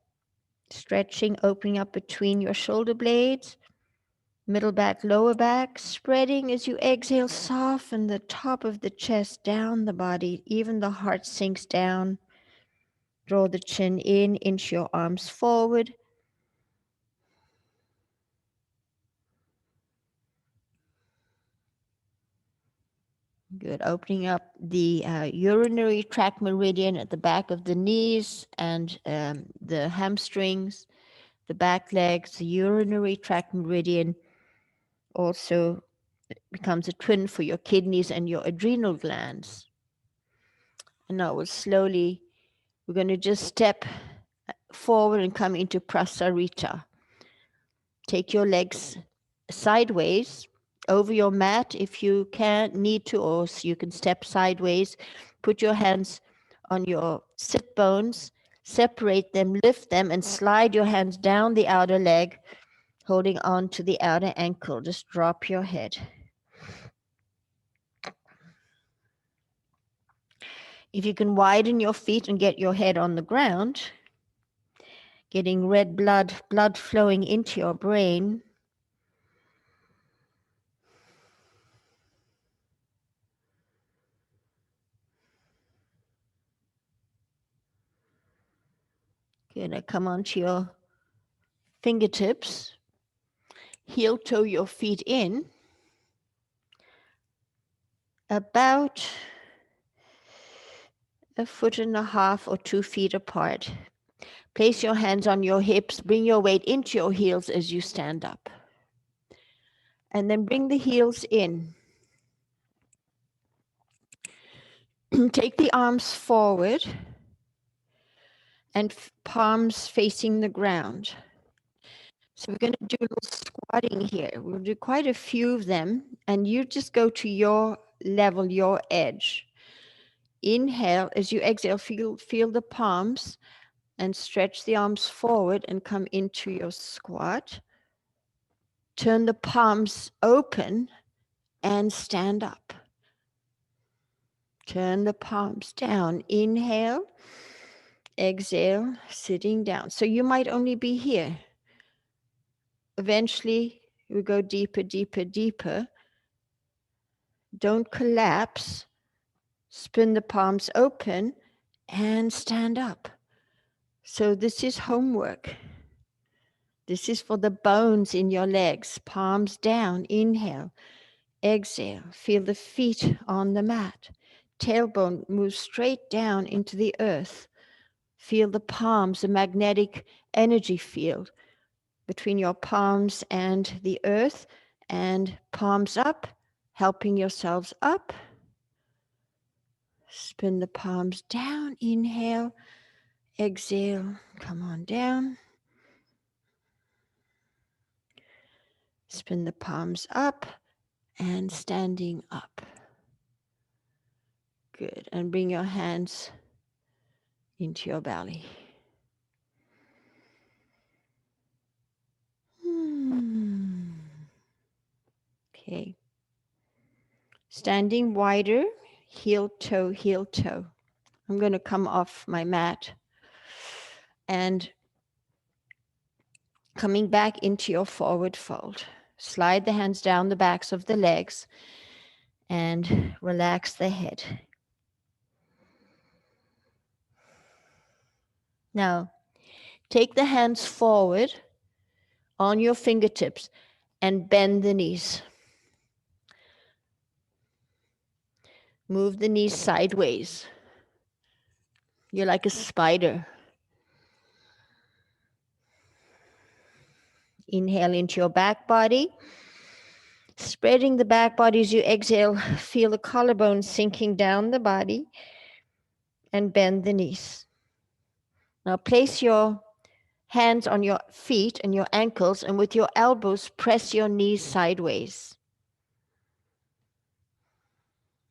Stretching, opening up between your shoulder blades. Middle back, lower back, spreading as you exhale, soften the top of the chest down the body, even the heart sinks down. Draw the chin in, inch your arms forward. Good, opening up the urinary tract meridian at the back of the knees and the hamstrings, the back legs, the urinary tract meridian also becomes a twin for your kidneys and your adrenal glands. And now we're going to just step forward and come into Prasarita. Take your legs sideways over your mat if you need to, or you can step sideways. Put your hands on your sit bones, separate them, lift them, and slide your hands down the outer leg, holding on to the outer ankle. Just drop your head. If you can widen your feet and get your head on the ground, getting red blood flowing into your brain. Good. Now come onto your fingertips. Heel toe your feet in. About 1.5 feet or 2 feet apart. Place your hands on your hips. Bring your weight into your heels as you stand up. And then bring the heels in. Take the arms forward and palms facing the ground. So we're going to do a little squatting here. We'll do quite a few of them, and you just go to your level, your edge. Inhale. As you exhale, feel the palms and stretch the arms forward and come into your squat. Turn the palms open and stand up. Turn the palms down. Inhale. Exhale, sitting down. So you might only be here. Eventually, we go deeper, deeper, deeper. Don't collapse. Spin the palms open and stand up. So this is homework. This is for the bones in your legs. Palms down. Inhale. Exhale. Feel the feet on the mat. Tailbone moves straight down into the earth. Feel the palms, the magnetic energy field between your palms and the earth, and palms up, helping yourselves up. Spin the palms down. Inhale. Exhale. Come on down. Spin the palms up and standing up. Good. And bring your hands into your belly. Okay. Standing wider, heel toe, heel toe. I'm going to come off my mat and coming back into your forward fold. Slide the hands down the backs of the legs and relax the head. Now, take the hands forward on your fingertips and bend the knees. Move the knees sideways. You're like a spider. Inhale into your back body. Spreading the back body as you exhale, feel the collarbone sinking down the body and bend the knees. Now place your hands on your feet and your ankles, and with your elbows, press your knees sideways.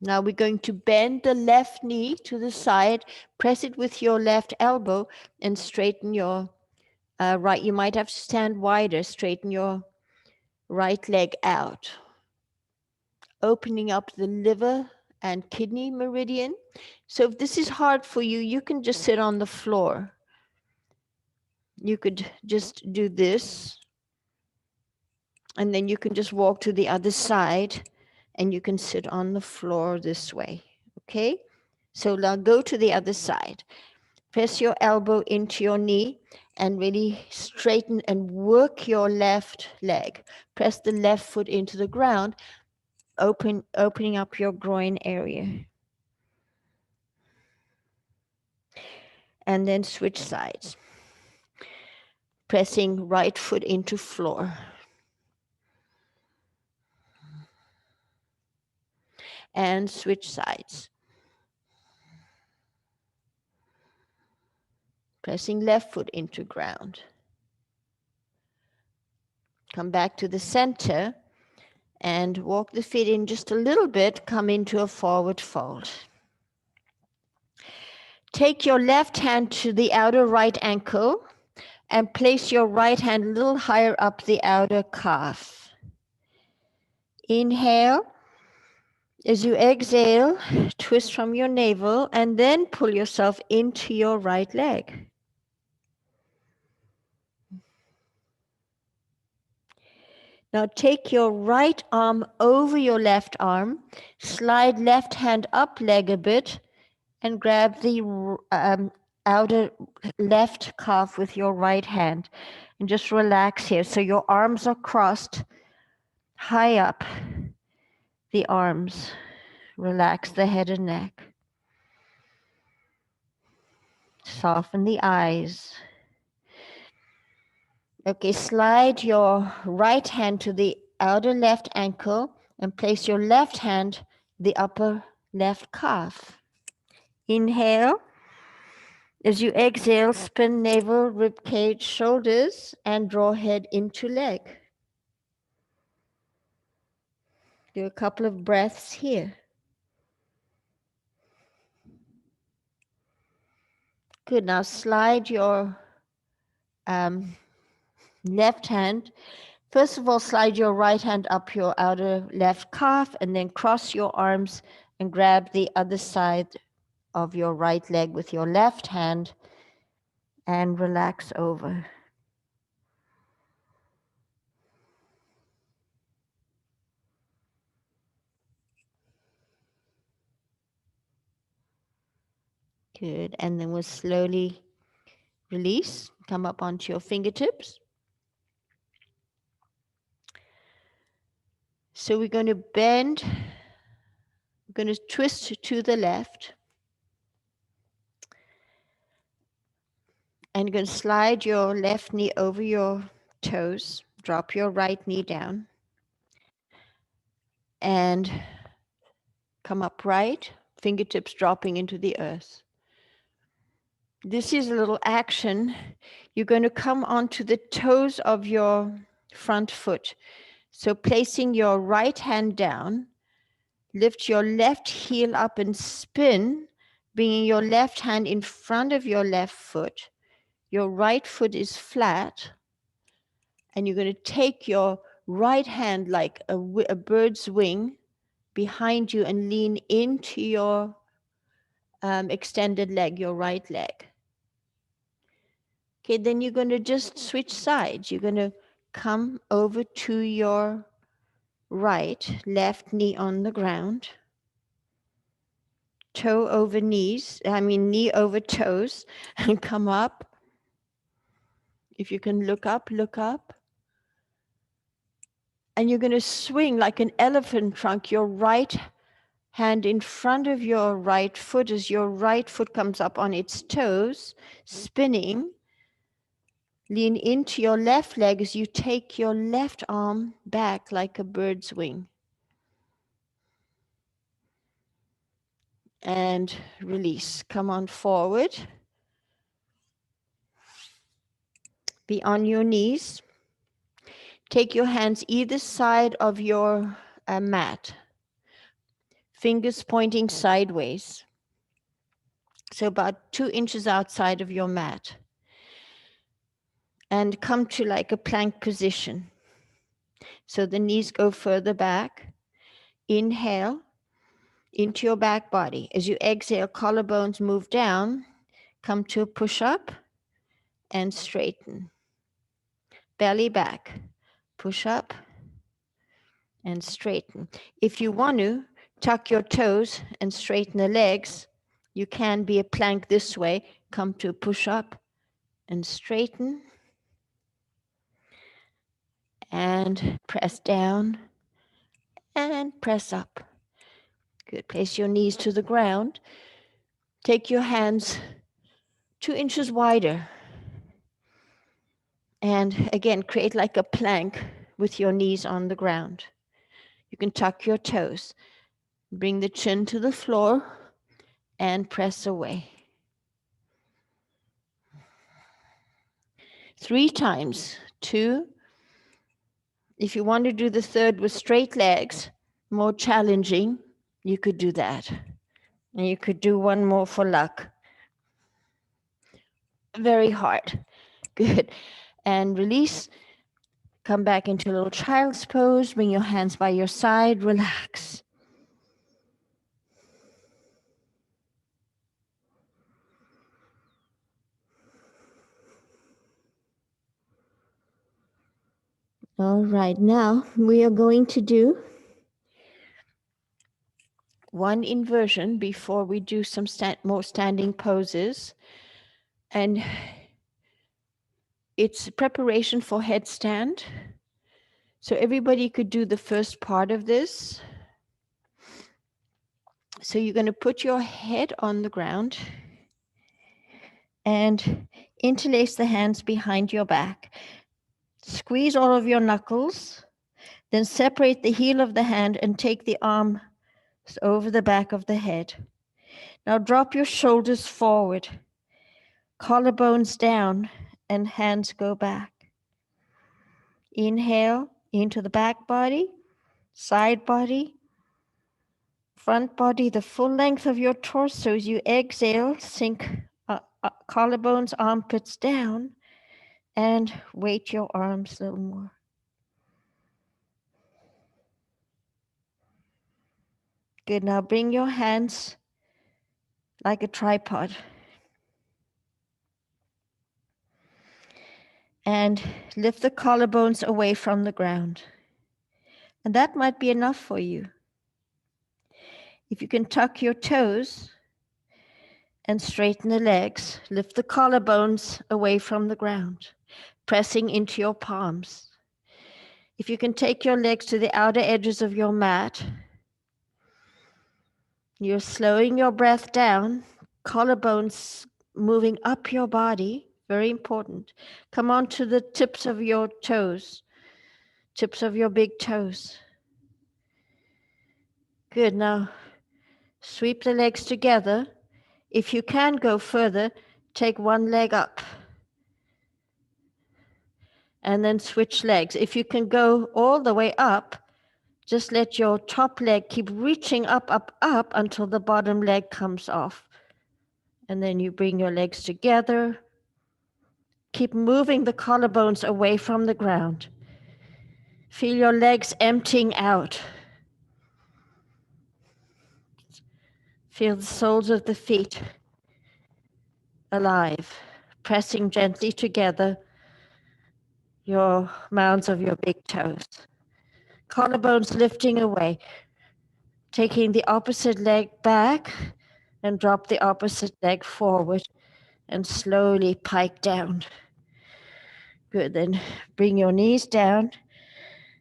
Now we're going to bend the left knee to the side, press it with your left elbow, and straighten your right. You might have to stand wider, straighten your right leg out. Opening up the liver and kidney meridian. So if this is hard for you, you can just sit on the floor. You could just do this, and then you can just walk to the other side, and you can sit on the floor this way, okay? So now go to the other side. Press your elbow into your knee and really straighten and work your left leg. Press the left foot into the ground, opening up your groin area. And then switch sides. Pressing right foot into floor. And switch sides. Pressing left foot into ground. Come back to the center And walk the feet in just a little bit, come into a forward fold. Take your left hand to the outer right ankle and place your right hand a little higher up the outer calf. Inhale. As you exhale, twist from your navel and then pull yourself into your right leg. Now take your right arm over your left arm, slide left hand up leg a bit, and grab the outer left calf with your right hand. And just relax here. So your arms are crossed high up, the arms. Relax the head and neck. Soften the eyes. Okay, slide your right hand to the outer left ankle and place your left hand the upper left calf. Inhale. As you exhale, spin navel, rib cage, shoulders, and draw head into leg. Do a couple of breaths here. Good. Now slide your left hand. First of all, slide your right hand up your outer left calf and then cross your arms and grab the other side of your right leg with your left hand and relax over. Good. And then we'll slowly release, come up onto your fingertips. So we're going to bend, we're going to twist to the left. And you're going to slide your left knee over your toes, drop your right knee down, and come upright, fingertips dropping into the earth. This is a little action. You're going to come onto the toes of your front foot. So placing your right hand down, lift your left heel up and spin, bringing your left hand in front of your left foot. Your right foot is flat, and you're going to take your right hand like a bird's wing behind you and lean into your extended leg, your right leg. Okay, then you're going to just switch sides. You're going to come over to your right, left knee on the ground, toe over knees, knee over toes, and come up. If you can look up, look up. And you're going to swing like an elephant trunk, your right hand in front of your right foot as your right foot comes up on its toes, spinning. Lean into your left leg as you take your left arm back like a bird's wing. And release. Come on forward. Be on your knees. Take your hands either side of your mat. Fingers pointing sideways. So about 2 inches outside of your mat. And come to like a plank position. So the knees go further back. Inhale into your back body. As you exhale, collarbones move down. Come to a push-up and straighten. Belly back. Push up and straighten. If you want to, tuck your toes and straighten the legs. You can be a plank this way. Come to a push-up and straighten. And press down and press up. Good. Place your knees to the ground. Take your hands 2 inches wider. And again, create like a plank with your knees on the ground. You can tuck your toes. Bring the chin to the floor and press away. 3 times. 2. If you want to do the third with straight legs, more challenging, you could do that. And you could do one more for luck. Very hard. Good. And release. Come back into a little child's pose. Bring your hands by your side. Relax. All right. Now we are going to do one inversion before we do some more standing poses. And it's preparation for headstand. So everybody could do the first part of this. So you're going to put your head on the ground and interlace the hands behind your back. Squeeze all of your knuckles, then separate the heel of the hand and take the arm over the back of the head. Now drop your shoulders forward, collarbones down, and hands go back. Inhale into the back body, side body, front body, the full length of your torso. As you exhale, sink collarbones, armpits down, and weight your arms a little more. Good. Now bring your hands like a tripod. And lift the collarbones away from the ground. And that might be enough for you. If you can tuck your toes and straighten the legs, lift the collarbones away from the ground, pressing into your palms. If you can take your legs to the outer edges of your mat, you're slowing your breath down, collarbones moving up your body, very important. Come on to the tips of your toes, tips of your big toes. Good. Now sweep the legs together. If you can go further, take one leg up and then switch legs. If you can go all the way up, just let your top leg keep reaching up, up, up until the bottom leg comes off. And then you bring your legs together. Keep moving the collarbones away from the ground. Feel your legs emptying out. Feel the soles of the feet alive, pressing gently together your mounds of your big toes. Collarbones lifting away. Taking the opposite leg back and drop the opposite leg forward and slowly pike down. Good. Then bring your knees down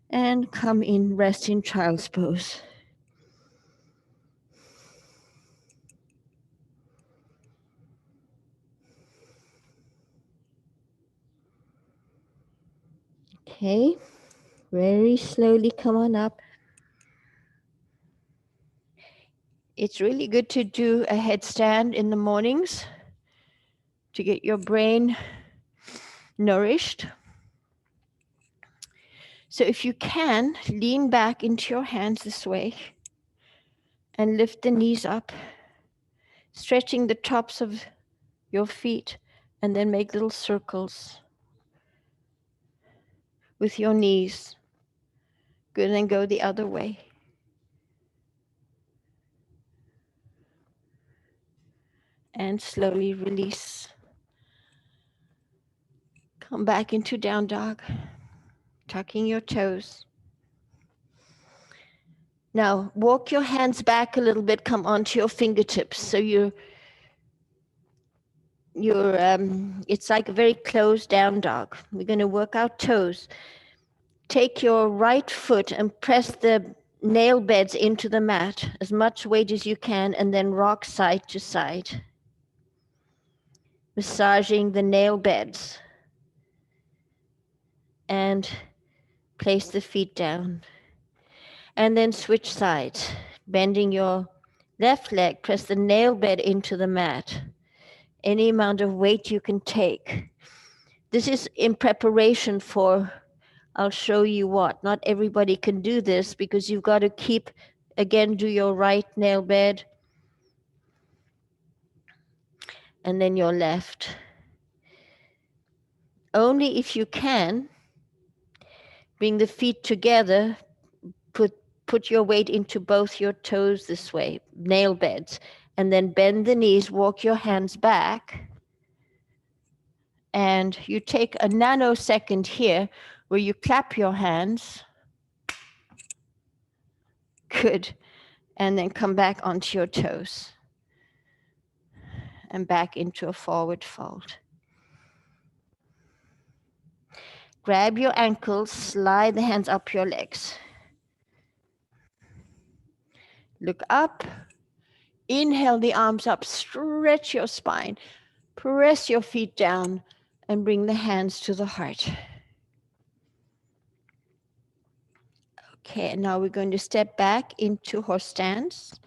and come in, rest in child's pose. Okay, very slowly come on up. It's really good to do a headstand in the mornings to get your brain nourished. So if you can, lean back into your hands this way and lift the knees up, stretching the tops of your feet, and then make little circles with your knees. Good, and go the other way. And slowly release. Come back into down dog, tucking your toes. Now, walk your hands back a little bit, come onto your fingertips. So it's like a very closed down dog. We're going to work our toes. Take your right foot and press the nail beds into the mat, as much weight as you can, and then rock side to side, massaging the nail beds. And place the feet down. And then switch sides, bending your left leg, press the nail bed into the mat. Any amount of weight you can take. This is in preparation for I'll show you what. Not everybody can do this because you've got to keep, again, do your right nail bed and then your left. Only if you can, bring the feet together, put your weight into both your toes this way, nail beds, and then bend the knees, walk your hands back, and you take a nanosecond here where you clap your hands. Good. And then come back onto your toes and back into a forward fold. Grab your ankles, slide the hands up your legs. Look up. Inhale the arms up, stretch your spine. Press your feet down and bring the hands to the heart. Okay, now we're going to step back into horse stance,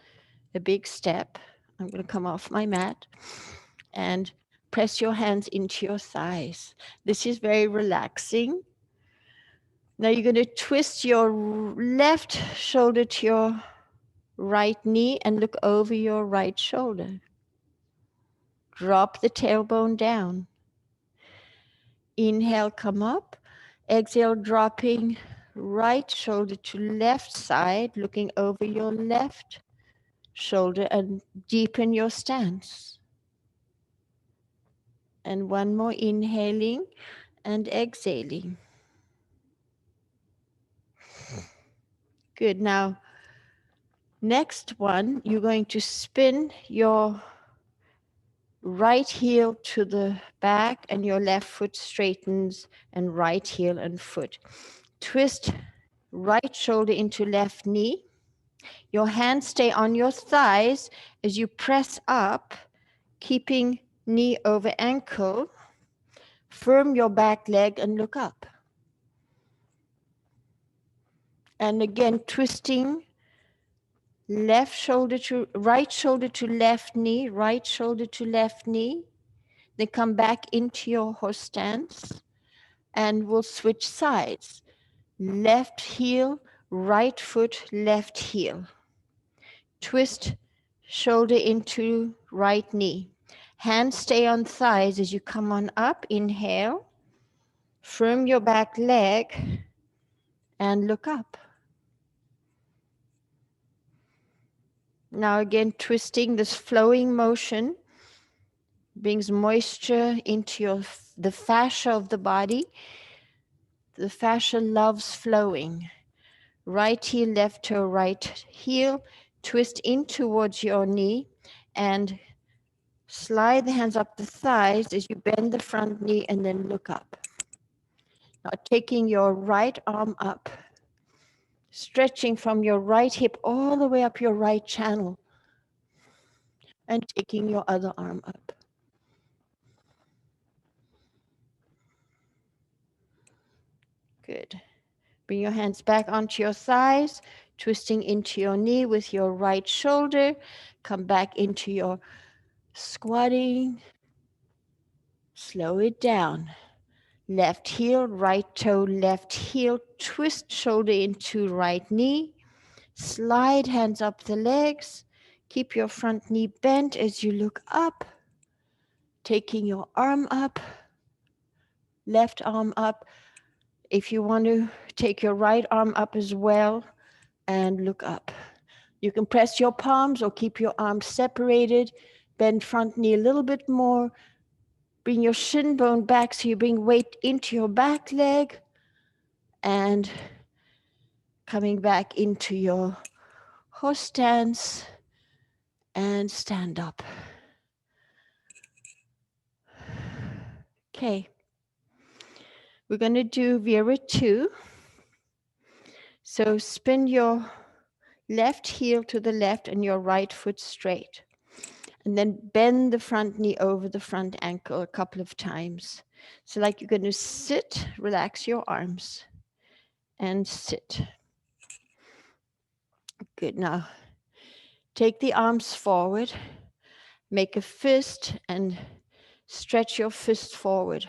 a big step. I'm going to come off my mat and press your hands into your thighs. This is very relaxing. Now you're going to twist your left shoulder to your right knee and look over your right shoulder. Drop the tailbone down. Inhale, come up. Exhale, dropping right shoulder to left side, looking over your left shoulder and deepen your stance. And one more, inhaling and exhaling. Good. Now, next one, you're going to spin your right heel to the back and your left foot straightens and right heel and foot. Twist right shoulder into left knee. Your hands stay on your thighs as you press up, keeping knee over ankle. Firm your back leg and look up. And again, twisting right shoulder to left knee, right shoulder to left knee. Then come back into your horse stance and we'll switch sides. Left heel, right foot, left heel. Twist shoulder into right knee. Hands stay on thighs as you come on up. Inhale. Firm your back leg and look up. Now again, twisting, this flowing motion brings moisture into the fascia of the body. The fascia loves flowing. Right heel, left toe, right heel. Twist in towards your knee and slide the hands up the thighs as you bend the front knee and then look up. Now taking your right arm up, stretching from your right hip all the way up your right channel and taking your other arm up. Good. Bring your hands back onto your thighs, twisting into your knee with your right shoulder. Come back into your squatting. Slow it down. Left heel, right toe, left heel. Twist shoulder into right knee. Slide hands up the legs. Keep your front knee bent as you look up. Taking your arm up. Left arm up. If you want to take your right arm up as well and look up. You can press your palms or keep your arms separated. Bend front knee a little bit more. Bring your shin bone back so you bring weight into your back leg. And coming back into your horse stance and stand up. Okay. We're going to do Vira 2. So spin your left heel to the left and your right foot straight. And then bend the front knee over the front ankle a couple of times. So like you're going to sit, relax your arms and sit. Good. Now take the arms forward, make a fist and stretch your fist forward.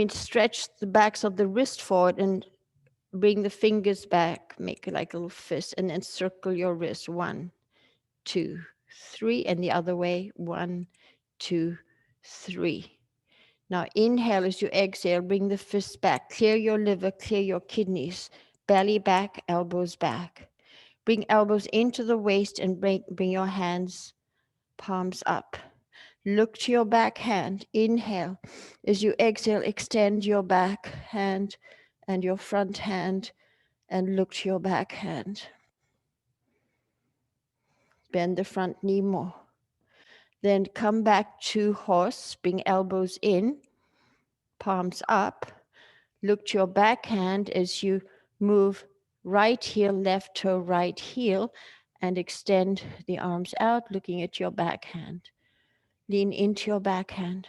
stretch the backs of the wrist forward and bring the fingers back, make it like a little fist, and then circle your wrist. 1, 2, 3, and the other way. 1, 2, 3. Now inhale as you exhale, bring the fists back, clear your liver, clear your kidneys, belly back, elbows back. Bring elbows into the waist and bring your hands, palms up. Look to your back hand. Inhale. As you exhale, extend your back hand and your front hand and look to your back hand. Bend the front knee more. Then come back to horse. Bring elbows in, palms up. Look to your back hand as you move right heel, left toe, right heel, and extend the arms out, looking at your back hand. Lean into your back hand.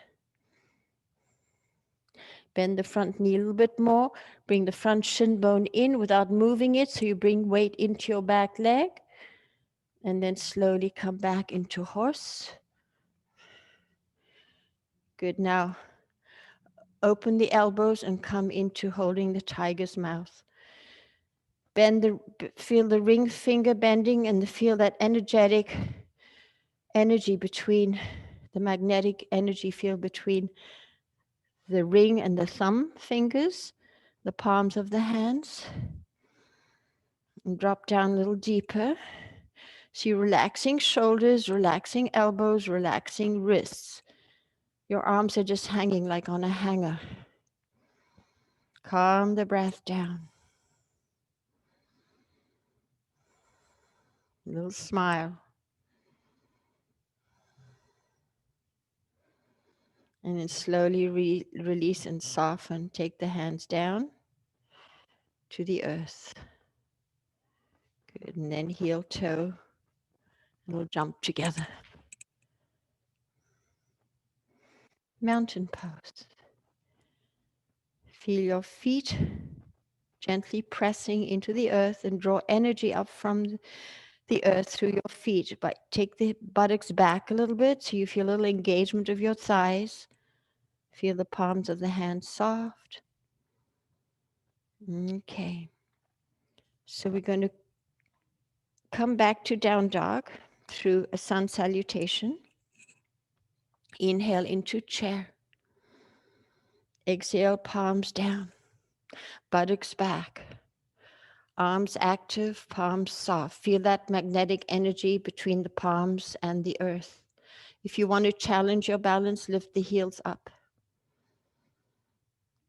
Bend the front knee a little bit more. Bring the front shin bone in without moving it, so you bring weight into your back leg. And then slowly come back into horse. Good. Now, open the elbows and come into holding the tiger's mouth. Feel the ring finger bending and feel that energetic energy between the magnetic energy field between the ring and the thumb fingers, the palms of the hands. And drop down a little deeper. So you're relaxing shoulders, relaxing elbows, relaxing wrists. Your arms are just hanging like on a hanger. Calm the breath down. A little smile. And then slowly release and soften. Take the hands down to the earth. Good. And then heel toe. And we'll jump together. Mountain pose. Feel your feet gently pressing into the earth and draw energy up from the earth through your feet. But take the buttocks back a little bit so you feel a little engagement of your thighs. Feel the palms of the hands soft. Okay. So we're going to come back to down dog through a sun salutation. Inhale into chair. Exhale, palms down. Buttocks back. Arms active, palms soft. Feel that magnetic energy between the palms and the earth. If you want to challenge your balance, lift the heels up.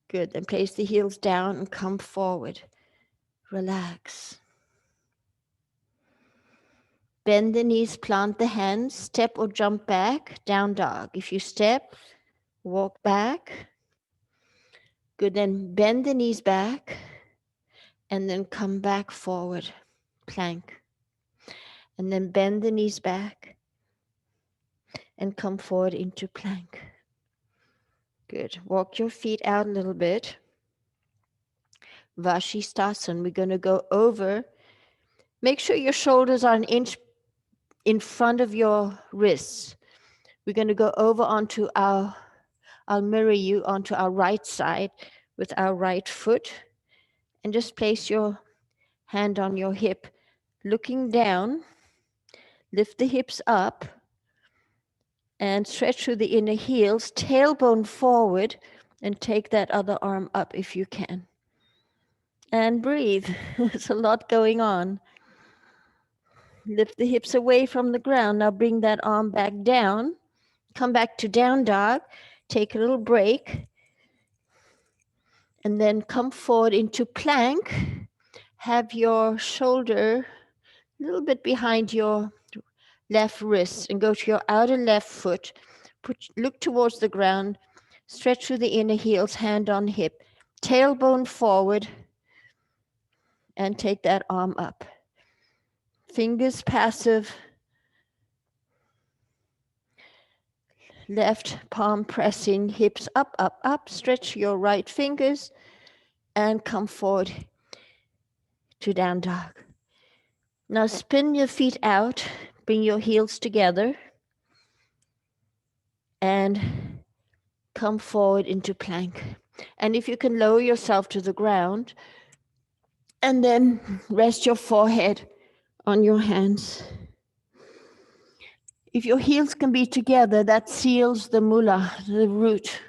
Good. Then place the heels down and come forward. Relax. Bend the knees, plant the hands, step or jump back, down dog. If you step, walk back. Good. Then bend the knees back and then come back forward, plank. And then bend the knees back and come forward into plank. Good. Walk your feet out a little bit. Vashisthasana. We're going to go over. Make sure your shoulders are an inch in front of your wrists. We're going to go over onto I'll mirror you onto our right side with our right foot. And just place your hand on your hip, looking down. Lift the hips up and stretch through the inner heels, tailbone forward, and take that other arm up if you can. And breathe. There's a lot going on. Lift the hips away from the ground. Now bring that arm back down. Come back to down dog. Take a little break. And then come forward into plank. Have your shoulder a little bit behind your left wrist and go to your outer left foot. Look towards the ground. Stretch through the inner heels, hand on hip. Tailbone forward. And take that arm up. Fingers passive. Left palm pressing, hips up, up, up. Stretch your right fingers and come forward to down dog. Now spin your feet out. Bring your heels together. And come forward into plank. And if you can lower yourself to the ground and then rest your forehead on your hands. If your heels can be together, that seals the mula, the root.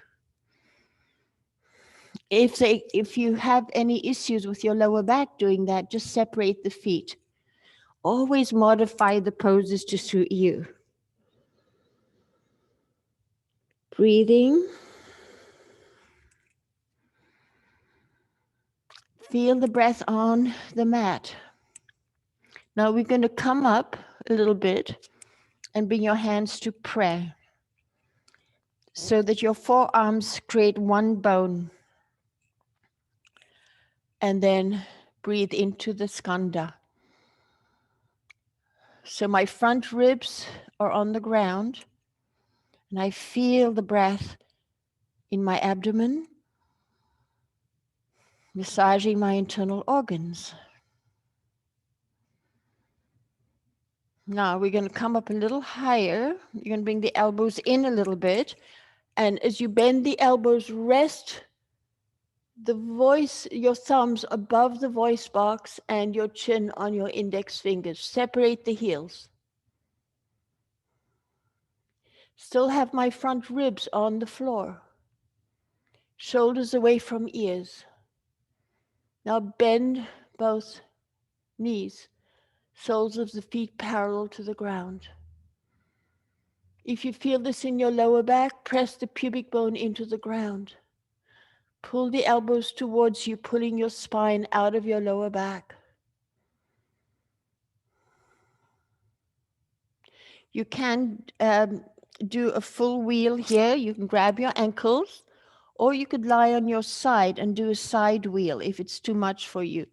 If you have any issues with your lower back doing that, just separate the feet. Always modify the poses to suit you. Breathing. Feel the breath on the mat. Now we're going to come up a little bit and bring your hands to prayer so that your forearms create one bone. And then breathe into the skanda. So my front ribs are on the ground and I feel the breath in my abdomen, massaging my internal organs. Now we're going to come up a little higher. You're going to bring the elbows in a little bit. And as you bend the elbows, rest your thumbs above the voice box and your chin on your index fingers. Separate the heels. Still have my front ribs on the floor. Shoulders away from ears. Now bend both knees. Soles of the feet parallel to the ground. If you feel this in your lower back, press the pubic bone into the ground. Pull the elbows towards you, pulling your spine out of your lower back. You can do a full wheel here. You can grab your ankles, or you could lie on your side and do a side wheel if it's too much for you.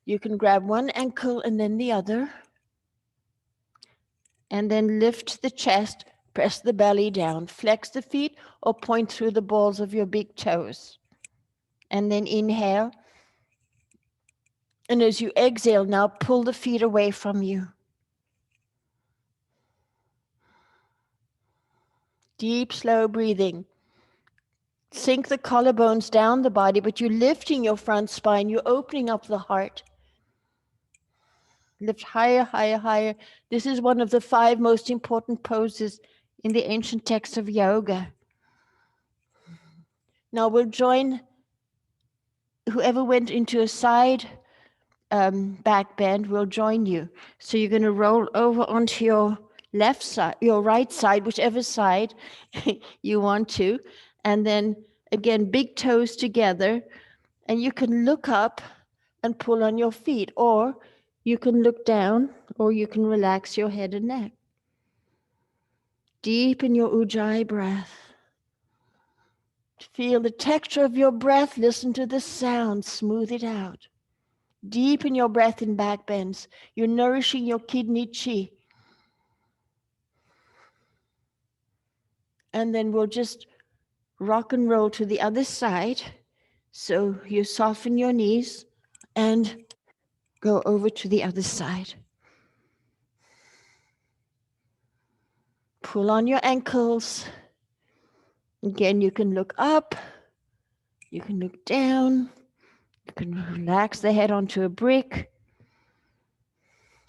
You can grab one ankle and then the other. And then lift the chest, press the belly down, flex the feet or point through the balls of your big toes. And then inhale. And as you exhale, now pull the feet away from you. Deep, slow breathing. Sink the collarbones down the body, but you're lifting your front spine. You're opening up the heart. Lift higher, higher, higher. This is one of the 5 most important poses in the ancient texts of yoga. Now we'll join whoever went into a side back bend will join you. So you're going to roll over onto your left side, your right side, whichever side you want to. And then again, big toes together. And you can look up and pull on your feet, or you can look down, or you can relax your head and neck. Deepen your Ujjayi breath. Feel the texture of your breath. Listen to the sound. Smooth it out. Deepen your breath in back bends. You're nourishing your kidney chi. And then we'll just rock and roll to the other side. So you soften your knees and go over to the other side. Pull on your ankles. Again, you can look up. You can look down. You can relax the head onto a brick.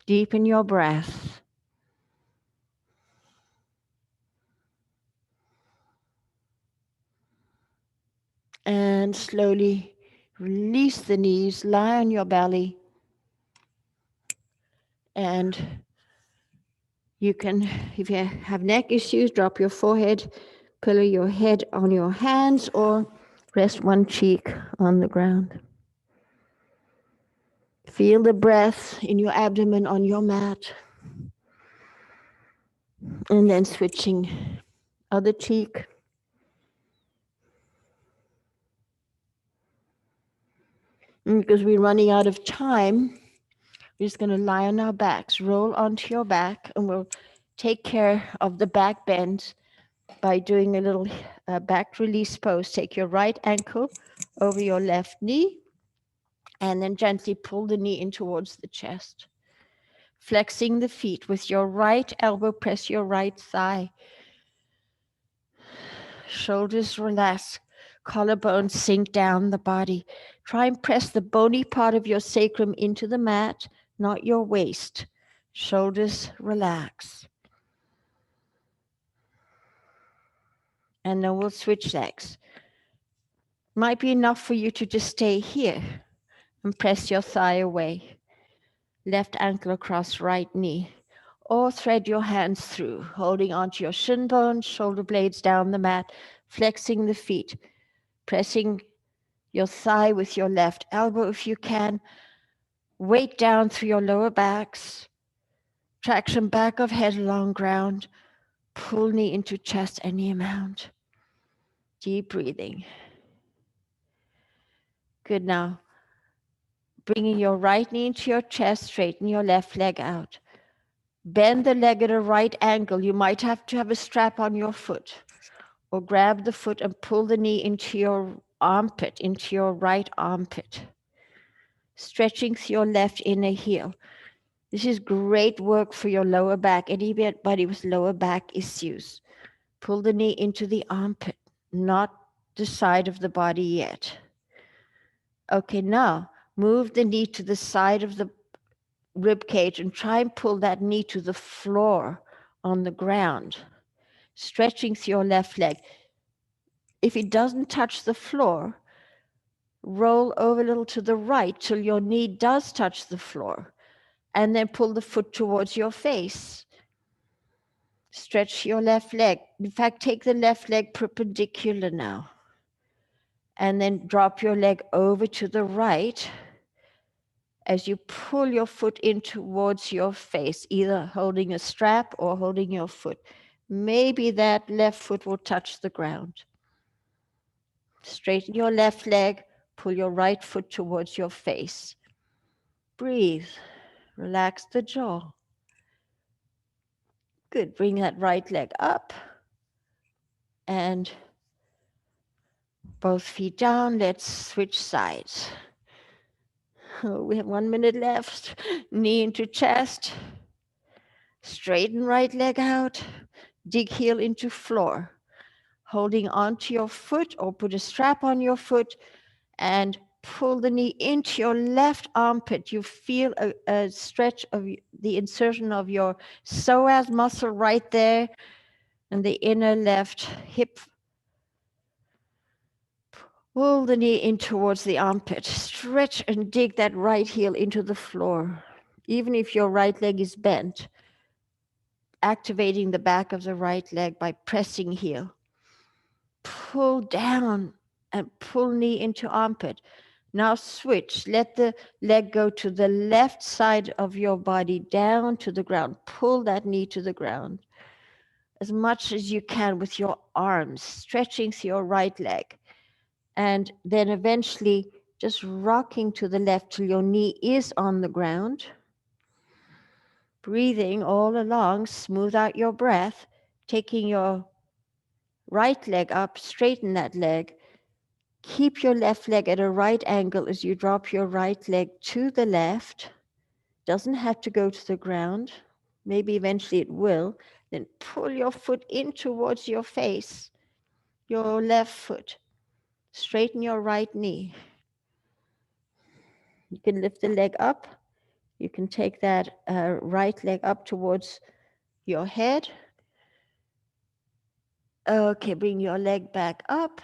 Deepen your breath. And slowly release the knees, lie on your belly. And you can, if you have neck issues, drop your forehead, pillow your head on your hands, or rest one cheek on the ground. Feel the breath in your abdomen on your mat. And then switching other cheek. And because we're running out of time, we're just going to lie on our backs, roll onto your back, and we'll take care of the back bend by doing a little back release pose. Take your right ankle over your left knee, and then gently pull the knee in towards the chest. Flexing the feet with your right elbow, press your right thigh. Shoulders relax. Collarbone sink down the body. Try and press the bony part of your sacrum into the mat, not your waist. Shoulders relax. And then we'll switch legs. Might be enough for you to just stay here and press your thigh away. Left ankle across right knee. Or thread your hands through, holding onto your shin bones, shoulder blades down the mat, flexing the feet, pressing your thigh with your left elbow if you can. Weight down through your lower backs. Traction back of head along ground. Pull knee into chest any amount. Deep breathing. Good. Now, bringing your right knee into your chest, straighten your left leg out. Bend the leg at a right angle. You might have to have a strap on your foot, or grab the foot and pull the knee into your armpit, into your right armpit. Stretching through your left inner heel. This is great work for your lower back. Anybody with lower back issues, pull the knee into the armpit, not the side of the body yet. Okay, now move the knee to the side of the rib cage and try and pull that knee to the floor on the ground, stretching through your left leg. If it doesn't touch the floor, roll over a little to the right till your knee does touch the floor, and then pull the foot towards your face. Stretch your left leg. In fact, take the left leg perpendicular now, and then drop your leg over to the right as you pull your foot in towards your face, either holding a strap or holding your foot. Maybe that left foot will touch the ground. Straighten your left leg, pull your right foot towards your face. Breathe, relax the jaw. Good, bring that right leg up and both feet down. Let's switch sides. Oh, we have 1 minute left. Knee into chest. Straighten right leg out. Dig heel into floor. Holding onto your foot or put a strap on your foot and pull the knee into your left armpit. You feel a stretch of the insertion of your psoas muscle right there and the inner left hip. Pull the knee in towards the armpit. Stretch and dig that right heel into the floor. Even if your right leg is bent, activating the back of the right leg by pressing heel. Pull down and pull knee into armpit. Now switch. Let the leg go to the left side of your body, down to the ground. Pull that knee to the ground as much as you can with your arms, stretching through your right leg. And then eventually just rocking to the left till your knee is on the ground. Breathing all along, smooth out your breath, taking your right leg up, straighten that leg. Keep your left leg at a right angle as you drop your right leg to the left. Doesn't have to go to the ground. Maybe eventually it will. Then pull your foot in towards your face, your left foot. Straighten your right knee. You can lift the leg up. You can take that right leg up towards your head. Okay, bring your leg back up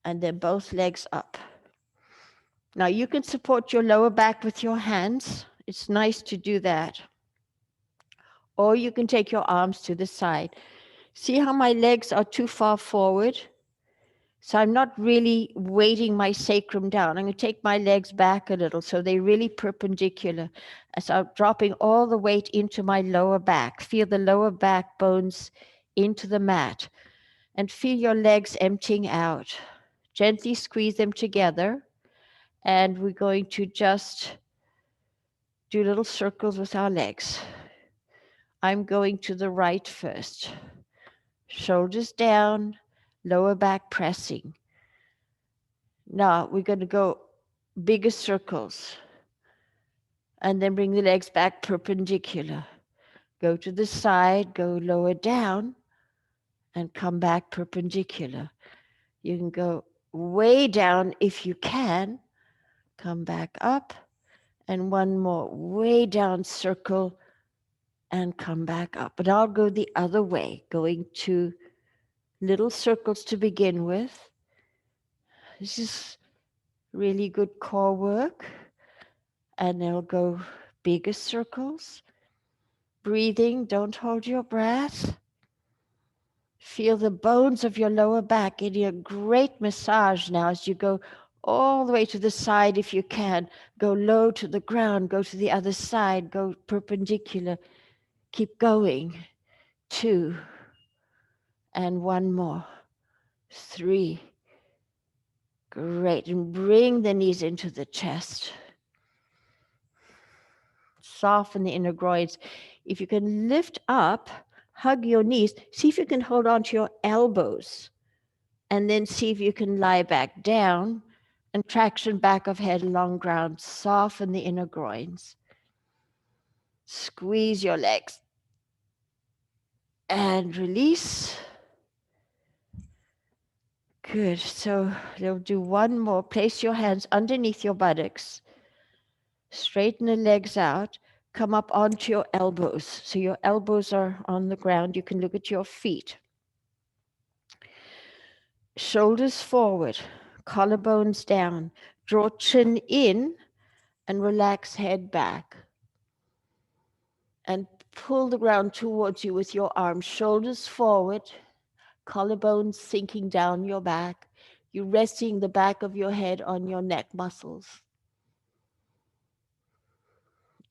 and then both legs up. Now you can support your lower back with your hands. It's nice to do that. Or you can take your arms to the side. See how my legs are too far forward? So I'm not really weighting my sacrum down. I'm going to take my legs back a little so they're really perpendicular. So I'm dropping all the weight into my lower back. Feel the lower back bones into the mat. And feel your legs emptying out. Gently squeeze them together. And we're going to just do little circles with our legs. I'm going to the right first. Shoulders down, lower back pressing. Now we're going to go bigger circles. And then bring the legs back perpendicular. Go to the side, go lower down, and come back perpendicular. You can go way down if you can. Come back up. And one more way down circle and come back up. But I'll go the other way, going to little circles to begin with. This is really good core work. And they'll go bigger circles. Breathing, don't hold your breath. Feel the bones of your lower back getting a great massage now as you go all the way to the side if you can. Go low to the ground, go to the other side, go perpendicular. Keep going. 2. And one more. 3. Great. And bring the knees into the chest. Soften the inner groins. If you can lift up, hug your knees. See if you can hold on to your elbows. And then see if you can lie back down and traction back of head along ground. Soften the inner groins. Squeeze your legs. And release. Good. So they'll do one more. Place your hands underneath your buttocks. Straighten the legs out. Come up onto your elbows. So your elbows are on the ground. You can look at your feet. Shoulders forward. Collarbones down. Draw chin in and relax head back. And pull the ground towards you with your arms. Shoulders forward. Collarbones sinking down your back. You're resting the back of your head on your neck muscles.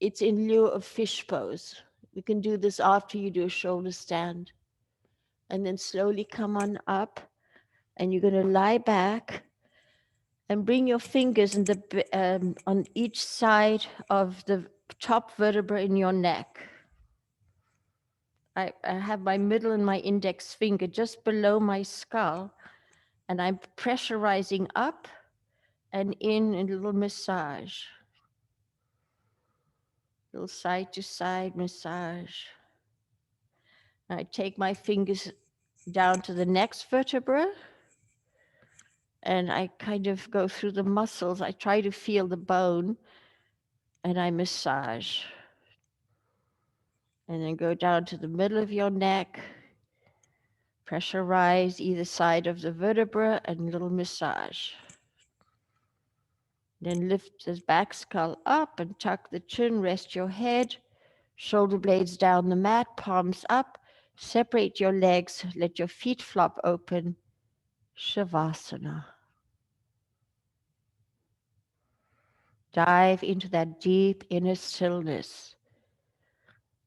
It's in lieu of fish pose. We can do this after you do a shoulder stand. And then slowly come on up. And you're going to lie back and bring your fingers in on each side of the top vertebra in your neck. I have my middle and my index finger just below my skull. And I'm pressurizing up and in a little massage. Little side to side massage. I take my fingers down to the next vertebra and I kind of go through the muscles. I try to feel the bone and I massage. And then go down to the middle of your neck, pressurize either side of the vertebra and little massage. Then lift the back skull up and tuck the chin, rest your head, shoulder blades down the mat, palms up, separate your legs, let your feet flop open, Shavasana. Dive into that deep inner stillness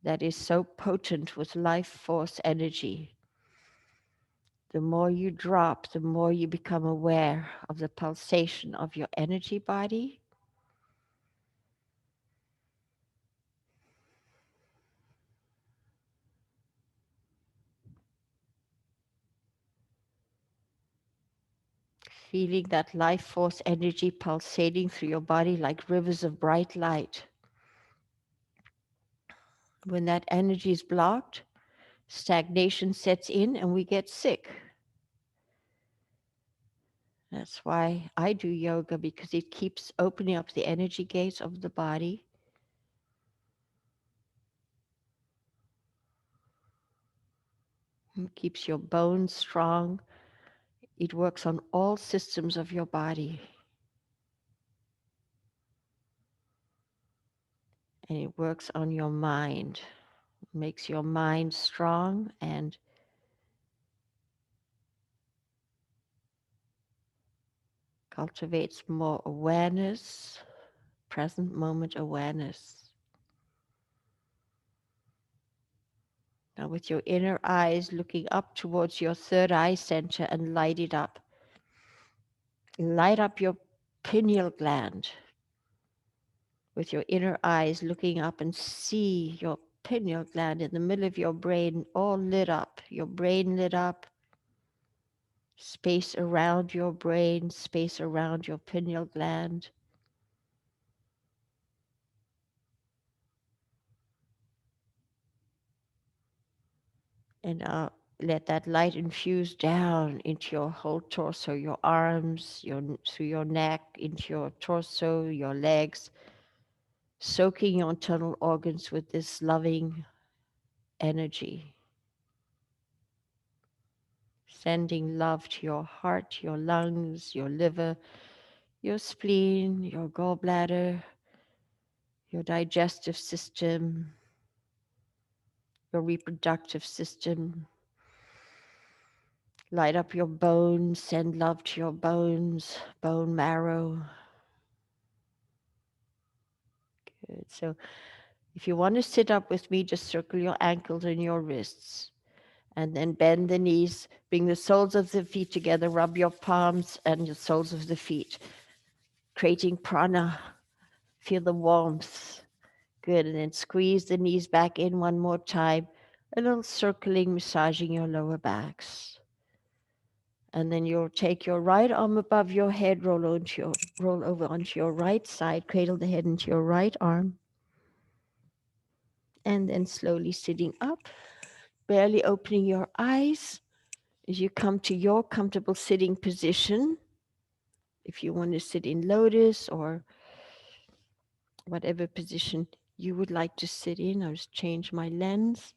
that is so potent with life force energy. The more you drop, the more you become aware of the pulsation of your energy body. Feeling that life force energy pulsating through your body like rivers of bright light. When that energy is blocked, stagnation sets in and we get sick. That's why I do yoga, because it keeps opening up the energy gates of the body. It keeps your bones strong. It works on all systems of your body. And it works on your mind. It makes your mind strong and cultivates more awareness, present moment awareness. Now with your inner eyes looking up towards your third eye center and light it up. Light up your pineal gland. With your inner eyes looking up and see your pineal gland in the middle of your brain all lit up. Your brain lit up. Space around your brain, space around your pineal gland. And let that light infuse down into your whole torso, your arms, through your neck, into your torso, your legs, soaking your internal organs with this loving energy, sending love to your heart, your lungs, your liver, your spleen, your gallbladder, your digestive system, your reproductive system. Light up your bones, send love to your bones, bone marrow. Good. So if you want to sit up with me, just circle your ankles and your wrists. And then bend the knees, bring the soles of the feet together, rub your palms and the soles of the feet, creating prana. Feel the warmth. Good. And then squeeze the knees back in one more time. A little circling, massaging your lower backs. And then you'll take your right arm above your head, roll over onto your right side, cradle the head into your right arm. And then slowly sitting up, barely opening your eyes as you come to your comfortable sitting position. If you want to sit in lotus or whatever position you would like to sit in, I'll just change my lens.